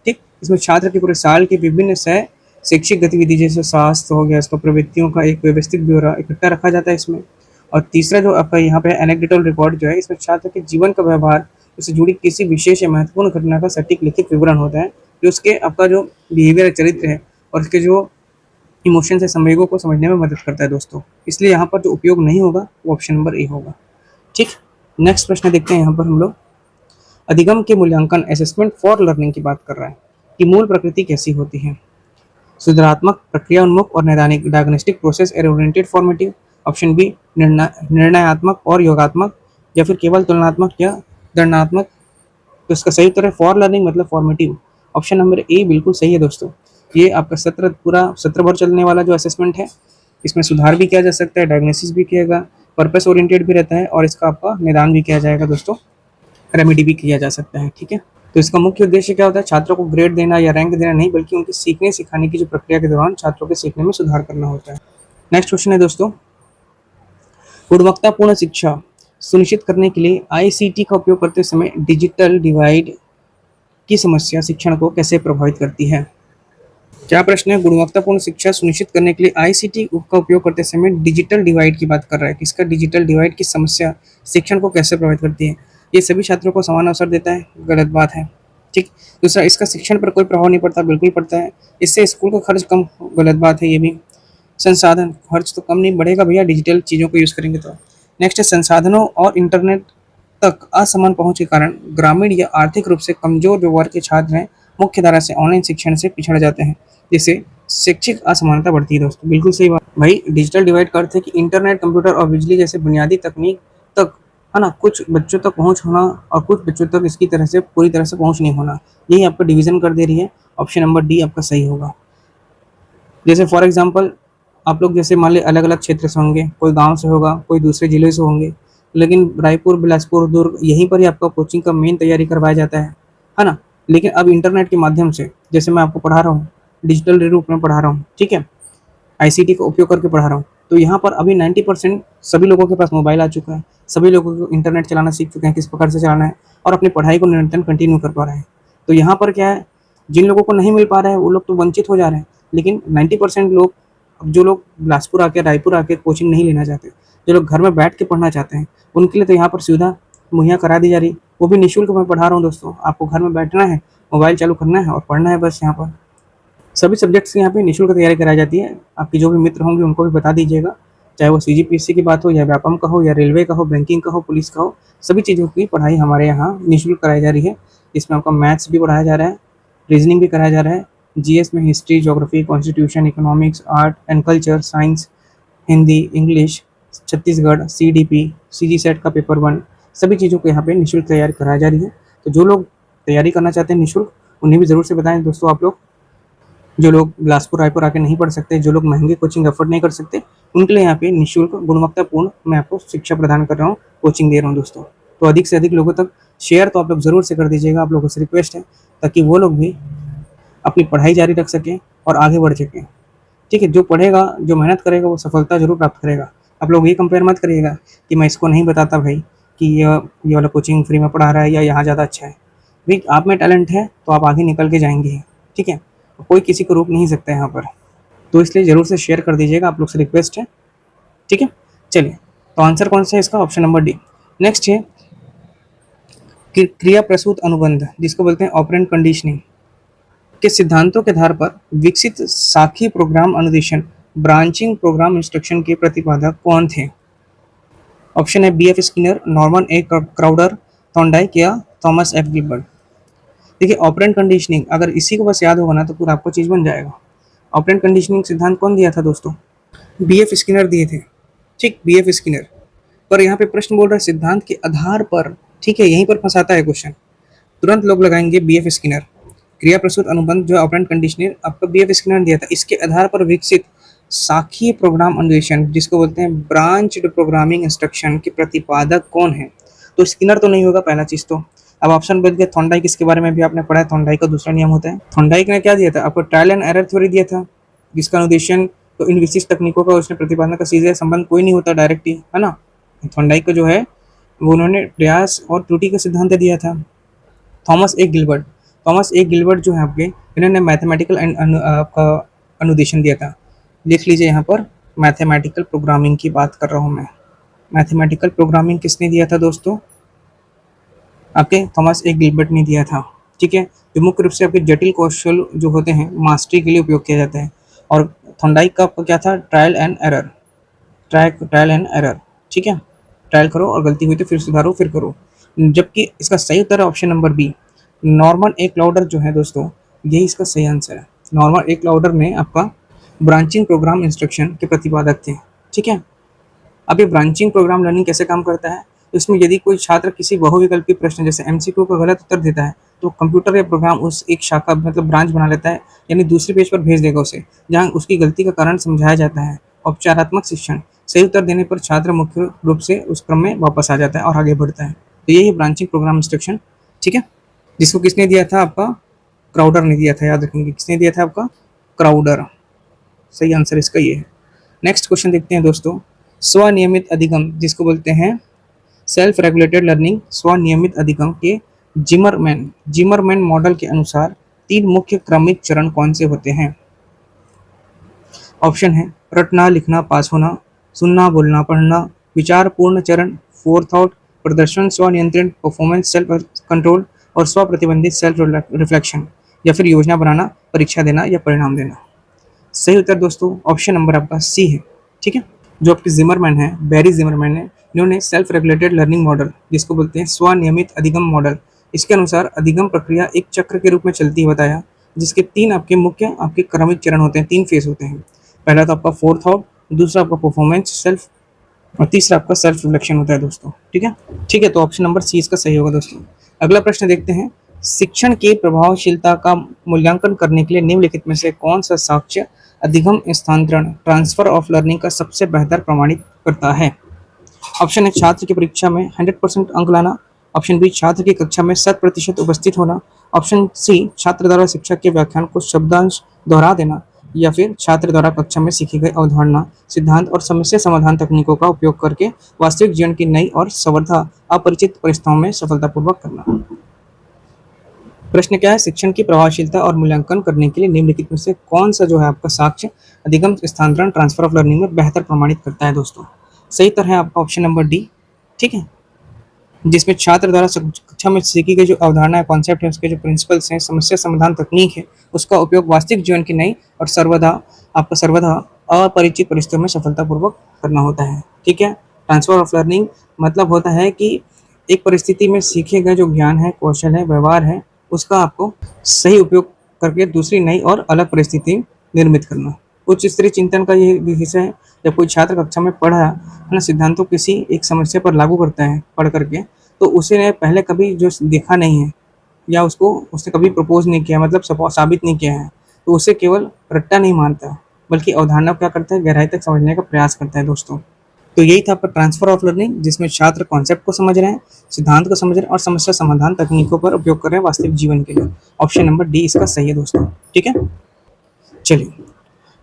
ठीक, इसमें छात्र के पूरे साल की विभिन्न सह शैक्षिक गतिविधि जैसे स्वास्थ्य हो गया, इसका प्रवृत्तियों का एक व्यवस्थित ब्यौरा इकट्ठा रखा जाता है इसमें। और तीसरा जो आपका यहाँ पे एनेक्डोटल रिकॉर्ड जो है, इसमें छात्र के जीवन का व्यवहार, उससे जुड़ी किसी विशेष या महत्वपूर्ण घटना का सटीक लिखित विवरण होता है, जो उसके आपका जो बिहेवियर चरित्र है और उसके जो इमोशन से संवेगों को समझने में मदद करता है दोस्तों। इसलिए यहाँ पर जो उपयोग नहीं होगा वो ऑप्शन नंबर ए होगा। ठीक, नेक्स्ट प्रश्न देखते हैं यहाँ पर हम लोग। अधिगम के मूल्यांकन असेसमेंट फॉर लर्निंग की बात कर रहा है कि मूल प्रकृति कैसी होती है। सुधारात्मक, प्रक्रिया उन्मुख और नैदानिक, diagnostic, process oriented, formative, option B निर्णयात्मक और योगात्मक, या फिर केवल तुलनात्मक या दंडात्मक। तो इसका सही उत्तर है फॉर लर्निंग, मतलब फॉर्मेटिव। ऑप्शन नंबर ए बिल्कुल सही है दोस्तों। ये आपका पूरा सत्र भर चलने वाला जो असेसमेंट है, इसमें सुधार भी किया जा सकता है, डायग्नोसिस भी किएगा, पर्पस ओरिएंटेड भी रहता है, और इसका आपका निदान भी किया जाएगा दोस्तों, रेमेडी भी किया जा सकता है। ठीक है, तो इसका मुख्य उद्देश्य क्या होता है, छात्रों को ग्रेड देना या रैंक देना नहीं, बल्कि उनकी सीखने सिखाने की जो प्रक्रिया के दौरान छात्रों के सीखने में सुधार करना होता है। नेक्स्ट क्वेश्चन है दोस्तों, गुणवत्तापूर्ण शिक्षा सुनिश्चित करने के लिए आईसीटी का उपयोग करते समय डिजिटल डिवाइड की समस्या शिक्षण को कैसे प्रभावित करती है। क्या प्रश्न है, गुणवत्तापूर्ण शिक्षा सुनिश्चित करने के लिए आईसीटी का उपयोग करते समय डिजिटल डिवाइड की बात कर रहा है, किसका डिजिटल डिवाइड की समस्या शिक्षण को कैसे प्रभावित करती है। ये सभी छात्रों को समान अवसर देता है, गलत बात है। ठीक, दूसरा, इसका शिक्षण पर कोई प्रभाव नहीं पड़ता, बिल्कुल पड़ता है। इससे स्कूल का खर्च कम, गलत बात है ये भी। संसाधन खर्च तो कम नहीं बढ़ेगा भैया, डिजिटल चीज़ों को यूज़ करेंगे तो। नेक्स्ट है, संसाधनों और इंटरनेट तक असमान पहुंच के कारण ग्रामीण या आर्थिक रूप से कमजोर जो वर्ग के छात्र हैं, मुख्य धारा से ऑनलाइन शिक्षण से पिछड़ जाते हैं, जिससे शैक्षिक असमानता बढ़ती है दोस्तों। बिल्कुल सही बात भाई, डिजिटल डिवाइड का अर्थ है कि इंटरनेट, कंप्यूटर और बिजली जैसे बुनियादी तकनीक तक, है ना, कुछ बच्चों तक पहुंच होना और कुछ बच्चों तक इसकी तरह से पूरी तरह से पहुंच नहीं होना, यही आपको डिवीजन कर दे रही है। ऑप्शन नंबर डी आपका सही होगा। जैसे फॉर एग्जाम्पल, आप लोग जैसे मान लीजिए अलग अलग क्षेत्र से होंगे, कोई गांव से होगा, कोई दूसरे जिले से होंगे, लेकिन रायपुर, बिलासपुर, दुर्ग, यहीं पर ही आपका कोचिंग का मेन तैयारी करवाया जाता है ना। लेकिन अब इंटरनेट के माध्यम से, जैसे मैं आपको पढ़ा रहा हूँ, डिजिटल रूप में पढ़ा रहा हूँ, ठीक है, आईसीटी का उपयोग करके पढ़ा रहा हूँ, तो यहाँ पर अभी 90% सभी लोगों के पास मोबाइल आ चुका है, सभी लोगों को इंटरनेट चलाना सीख चुके हैं, किस प्रकार से चलाना है, और अपनी पढ़ाई को निरंतर कंटिन्यू कर पा रहे हैं। तो यहाँ पर क्या है, जिन लोगों को नहीं मिल पा रहा है वो लोग तो वंचित हो जा रहे हैं, लेकिन 90% लोग, अब जो लोग बिलासपुर आके, रायपुर आके कोचिंग नहीं लेना चाहते, जो लोग घर में बैठ के पढ़ना चाहते हैं, उनके लिए तो यहाँ पर सुविधा मुहैया करा दी जा रही, वो भी निःशुल्क मैं पढ़ा रहा हूँ दोस्तों। आपको घर में बैठना है, मोबाइल चालू करना है और पढ़ना है बस। यहाँ पर सभी सब्जेक्ट्स की यहाँ पे निःशुल्क तैयारी कराई जाती है। आपके जो भी मित्र होंगे उनको भी बता दीजिएगा, चाहे वो सीजीपीएससी की बात हो, या व्यापम का हो, या रेलवे का हो, बैंकिंग का हो, पुलिस का हो, सभी चीज़ों की पढ़ाई हमारे यहाँ निःशुल्क कराई जा रही है। इसमें आपका मैथ्स भी पढ़ाया जा रहा है, रीजनिंग भी कराया जा रहा है। जीएस में history, geography, constitution, economics, art and culture, science, Hindi, English, Chhattisgarh, CDP, CG set का पेपर 1, सभी चीज़ों को यहाँ पे निःशुल्क तैयारी कराई जा रही है। तो जो लोग तैयारी करना चाहते हैं निःशुल्क, उन्हें भी ज़रूर से बताएं दोस्तों आप लोग। जो लोग बिलासपुर रायपुर आके नहीं पढ़ सकते, जो लोग महंगे कोचिंग अफोर्ड नहीं कर सकते, उनके लिए यहाँ पे निःशुल्क गुणवत्तापूर्ण मैं आपको शिक्षा प्रदान कर रहा हूँ, कोचिंग दे रहा हूँ दोस्तों। तो अधिक से अधिक लोगों तक शेयर तो आप लोग ज़रूर से कर दीजिएगा, आप लोगों से रिक्वेस्ट है, ताकि वो लोग भी अपनी पढ़ाई जारी रख सकें और आगे बढ़ सकें। ठीक है, जो पढ़ेगा, जो मेहनत करेगा, वो सफलता जरूर प्राप्त करेगा। आप लोग ये कंपेयर मत करिएगा कि मैं इसको नहीं बताता भाई कि ये वाला कोचिंग फ्री में पढ़ा रहा है या यहाँ ज़्यादा अच्छा है। भाई आप में टैलेंट है तो आप आगे निकल के जाएंगे। ठीक है, कोई किसी को रोक नहीं सकता यहाँ पर, तो इसलिए ज़रूर से शेयर कर दीजिएगा, आप लोग से रिक्वेस्ट है। ठीक है, चलिए, तो आंसर कौन सा है इसका? Option number D. नेक्स्ट है क्रिया प्रसूत अनुबंध, जिसको बोलते हैं ऑपरेंट कंडीशनिंग, के सिद्धांतों के आधार पर विकसित साखी प्रोग्राम अनुदेशन, ब्रांचिंग प्रोग्राम इंस्ट्रक्शन के प्रतिपादक कौन थे? ऑप्शन है बी एफ स्किनर, नॉर्मन ए क्राउडर, थॉर्नडाइक या थॉमस एफ गिलबर्ट। देखिए, ऑपरेंट कंडीशनिंग अगर इसी को बस याद होगा ना तो पूरा आपको चीज़ बन जाएगा। ऑपरेंट कंडीशनिंग सिद्धांत कौन दिया था दोस्तों? बी एफ स्किनर दिए थे। ठीक, बी एफ स्किनर। पर यहाँ पे प्रश्न बोल रहा है सिद्धांत के आधार पर। ठीक है, यहीं पर फंसाता है क्वेश्चन। तुरंत लोग लगाएंगे बी एफ स्किनर। क्रिया प्रसूत अनुबंध जो ऑपरेंट कंडीशनर आपका बी एफ स्किनर दिया था, इसके आधार पर विकसित साखी प्रोग्राम अन्वेषण, जिसको बोलते हैं ब्रांच्ड प्रोग्रामिंग इंस्ट्रक्शन के प्रतिपादक कौन है? तो स्किनर तो नहीं होगा, पहला चीज तो। अब ऑप्शन बदल गया थॉर्नडाइक, इसके बारे में भी आपने पढ़ा है, थॉर्नडाइक का दूसरा नियम होता है। थॉर्नडाइक ने क्या दिया था आपको? ट्रायल एंड एरर थ्योरी दिया था, जिसका अनुदेशन तो इन विशिष्ट तकनीकों का उसने प्रतिपादन का सीधे संबंध कोई नहीं होता डायरेक्ट ही, है ना। थॉर्नडाइक का जो है वो उन्होंने प्रयास और त्रुटि का सिद्धांत दिया था। थॉमस ए गिलबर्ट जो है आपके, इन्होंने मैथमेटिकल का अनुदेशन दिया था। लिख लीजिए यहाँ पर, मैथमेटिकल प्रोग्रामिंग की बात कर रहा हूँ मैं। मैथमेटिकल प्रोग्रामिंग किसने दिया था दोस्तों? आपके थॉमस ए गिलबर्ट ने दिया था। ठीक है, जो मुख्य रूप से आपके जटिल कौशल जो होते हैं मास्टरी के लिए उपयोग किया जाता है। और थॉर्नडाइक का आपका क्या था? Trial and error. Trial and error. ठीक है, ट्रायल करो और गलती हुई तो फिर सुधारो, फिर करो। जबकि इसका सही उत्तर है ऑप्शन नंबर बी, नॉर्मन ए क्लाउडर जो है दोस्तों, यही इसका सही आंसर है। नॉर्मन ए क्लाउडर में आपका ब्रांचिंग प्रोग्राम इंस्ट्रक्शन के प्रतिपादक थे। ठीक है, अब ये ब्रांचिंग प्रोग्राम लर्निंग कैसे काम करता है? तो इसमें यदि कोई छात्र किसी बहुविकल्पी प्रश्न जैसे एमसीक्यू का गलत उत्तर देता है, तो कंप्यूटर या प्रोग्राम उस एक शाखा मतलब ब्रांच बना लेता है, यानी दूसरे पेज पर भेज देगा उसे, जहाँ उसकी गलती का कारण समझाया जाता है। औपचारात्मक शिक्षण, सही उत्तर देने पर छात्र मुख्य रूप से उस क्रम में वापस आ जाता है और आगे बढ़ता है। तो यही ब्रांचिंग प्रोग्राम इंस्ट्रक्शन। ठीक है, जिसको किसने दिया था? आपका क्राउडर ने दिया था, याद रखेंगे। किसने दिया था? आपका क्राउडर। सही आंसर इसका ये है। नेक्स्ट क्वेश्चन देखते हैं दोस्तों, स्वनियमित अधिगम, जिसको बोलते हैं सेल्फ रेगुलेटेड लर्निंग, स्वनियमित अधिगम के जिमरमैन मॉडल के अनुसार 3 मुख्य क्रमिक चरण कौन से होते हैं? ऑप्शन है रटना, लिखना, पास होना, सुनना, बोलना, पढ़ना, विचारपूर्ण चरण, फोरथॉट, प्रदर्शन स्वनियंत्रण, परफॉर्मेंस सेल्फ कंट्रोल, और स्व प्रतिबंधित सेल्फ रिफ्लेक्शन, या फिर योजना बनाना, परीक्षा देना या परिणाम देना। सही उत्तर दोस्तों ऑप्शन नंबर आपका सी है। ठीक है, जो आपके जिमरमैन है, बैरी जिमरमैन है, इन्होंने सेल्फ रेगुलेटेड लर्निंग मॉडल, जिसको बोलते हैं स्वनियमित अधिगम मॉडल, इसके अनुसार अधिगम प्रक्रिया एक चक्र के रूप में चलती है बताया, जिसके 3 आपके मुख्य आपके क्रमिक चरण होते हैं, 3 फेज होते हैं। पहला तो आपका फोरथॉट, दूसरा आपका परफॉर्मेंस सेल्फ, और तीसरा आपका सेल्फ रिफ्लेक्शन होता है दोस्तों। ठीक है, तो ऑप्शन नंबर सी इसका सही होगा दोस्तों। अगला प्रश्न देखते हैं, शिक्षण की प्रभावशीलता का मूल्यांकन करने के लिए निम्नलिखित में से कौन सा साक्ष्य अधिगम स्थानांतरण ट्रांसफर ऑफ लर्निंग का सबसे बेहतर प्रमाणित करता है? ऑप्शन है छात्र की परीक्षा में 100% अंक लाना, ऑप्शन बी छात्र की कक्षा में 100% उपस्थित होना, ऑप्शन सी छात्र द्वारा शिक्षक के व्याख्यान को शब्दांश दोहरा देना, या फिर छात्र द्वारा कक्षा में सीखी गई अवधारणा, सिद्धांत और समस्या समाधान तकनीकों का उपयोग करके वास्तविक जीवन की नई और सर्वथा अपरिचित परिस्थितियों में सफलतापूर्वक करना। प्रश्न क्या है? शिक्षण की प्रभावशीलता और मूल्यांकन करने के लिए निम्नलिखित में से कौन सा जो है आपका साक्ष्य अधिगम स्थानांतरण ट्रांसफर ऑफ लर्निंग में बेहतर प्रमाणित करता है दोस्तों? सही उत्तर है आपका ऑप्शन नंबर डी। ठीक है, जिसमें छात्र द्वारा कक्षा में सीखी गई जो अवधारणा है, कॉन्सेप्ट है, उसके जो प्रिंसिपल्स हैं, समस्या समाधान तकनीक है, उसका उपयोग वास्तविक जीवन की नई और सर्वदा अपरिचित परिस्थितियों में सफलतापूर्वक करना होता है। ठीक है, ट्रांसफर ऑफ लर्निंग मतलब होता है कि एक परिस्थिति में सीखे गए जो ज्ञान है, कौशल है, व्यवहार है, उसका आपको सही उपयोग करके दूसरी नई और अलग परिस्थिति निर्मित करना। उच्च स्तरीय चिंतन का ये विषय है। जब कोई छात्र कक्षा में पढ़ रहा है ना, सिद्धांतों किसी एक समस्या पर लागू करता है पढ़ करके, तो उसे ने पहले कभी जो देखा नहीं है या उसको उसने कभी प्रपोज नहीं किया, मतलब साबित नहीं किया है, तो उसे केवल रट्टा नहीं मानता, बल्कि अवधारणा को क्या करता है, गहराई तक समझने का प्रयास करता है दोस्तों। तो यही था आपका ट्रांसफर ऑफ लर्निंग, जिसमें छात्र कॉन्सेप्ट को समझ रहे हैं, सिद्धांत को समझ रहे हैं और समस्या समाधान तकनीकों पर उपयोग कर रहे हैं वास्तविक जीवन के लिए। ऑप्शन नंबर डी इसका सही है दोस्तों। ठीक है, चलिए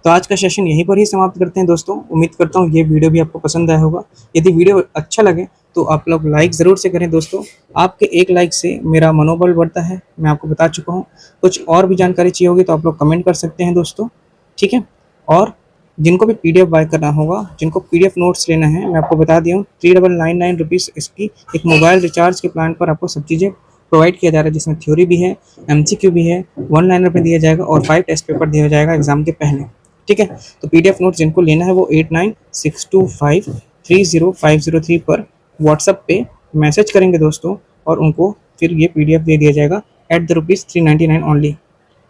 तो आज का सेशन यहीं पर ही समाप्त करते हैं दोस्तों। उम्मीद करता हूँ ये वीडियो भी आपको पसंद आया होगा। यदि वीडियो अच्छा लगे तो आप लोग लाइक ज़रूर से करें दोस्तों। आपके एक लाइक से मेरा मनोबल बढ़ता है, मैं आपको बता चुका हूँ। कुछ और भी जानकारी चाहिए होगी तो आप लोग कमेंट कर सकते हैं दोस्तों। ठीक है, और जिनको भी PDF बाय करना होगा, जिनको PDF नोट्स लेना है, मैं आपको बता दिया हूँ 3999 रुपीज़ इसकी एक मोबाइल रिचार्ज के प्लान पर आपको सब चीज़ें प्रोवाइड किया जा रहा है, जिसमें थ्योरी भी है, MCQ भी है, 1 लाइनर पे दिया जाएगा और 5 टेस्ट पेपर दिया जाएगा एग्जाम के पहले। ठीक है, तो PDF नोट्स जिनको लेना है वो 8962530503 पर व्हाट्सएप पे मैसेज करेंगे दोस्तों, और उनको फिर ये PDF दे दिया जाएगा एट द रुपीज़ 399 ओनली।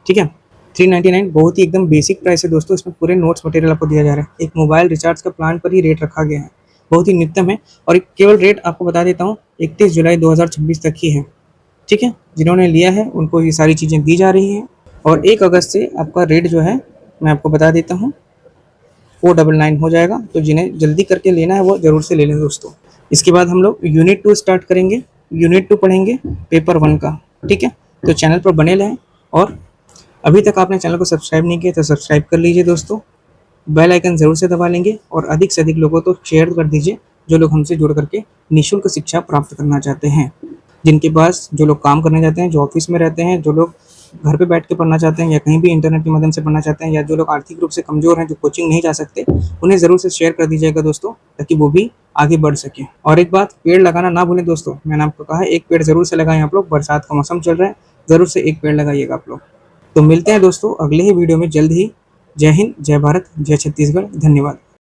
ठीक है, 399 बहुत ही एकदम बेसिक प्राइस है दोस्तों। इसमें पूरे नोट्स मटेरियल आपको दिया जा रहा है। एक मोबाइल रिचार्ज का प्लान पर ही रेट रखा गया है, बहुत ही न्यूनतम है। और एक केवल रेट आपको बता देता हूँ 31 जुलाई 2026 तक ही है। ठीक है, जिन्होंने लिया है उनको ये सारी चीज़ें दी जा रही हैं। और 1 अगस्त से आपका रेट जो है मैं आपको बता देता हूँ 499 हो जाएगा। तो जिन्हें जल्दी करके लेना है वो ज़रूर से ले लें दोस्तों। इसके बाद हम लोग यूनिट 2 स्टार्ट करेंगे। यूनिट 2 पढ़ेंगे पेपर 1 का। ठीक है, तो चैनल पर बने रहें, और अभी तक आपने चैनल को सब्सक्राइब नहीं किया तो सब्सक्राइब कर लीजिए दोस्तों। बेल आइकन ज़रूर से दबा लेंगे और अधिक से अधिक लोगों को शेयर कर दीजिए जो लोग हमसे जुड़ करके निःशुल्क शिक्षा प्राप्त करना चाहते हैं। जिनके पास, जो लोग काम करने जाते हैं, जो ऑफिस में रहते हैं, जो लोग घर पे बैठ के पढ़ना चाहते हैं या कहीं भी इंटरनेट के माध्यम से पढ़ना चाहते हैं, या जो लोग आर्थिक रूप से कमज़ोर हैं, जो कोचिंग नहीं जा सकते, उन्हें ज़रूर से शेयर कर दीजिएगा दोस्तों, ताकि वो भी आगे बढ़ सकें। और एक बात, पेड़ लगाना ना भूलें दोस्तों। मैंने आपको कहा है 1 पेड़ ज़रूर से लगाएं आप लोग। बरसात का मौसम चल रहा है, ज़रूर से 1 पेड़ लगाइएगा आप लोग। तो मिलते हैं दोस्तों अगले ही वीडियो में जल्द ही। जय हिंद, जय भारत, जय छत्तीसगढ़। धन्यवाद।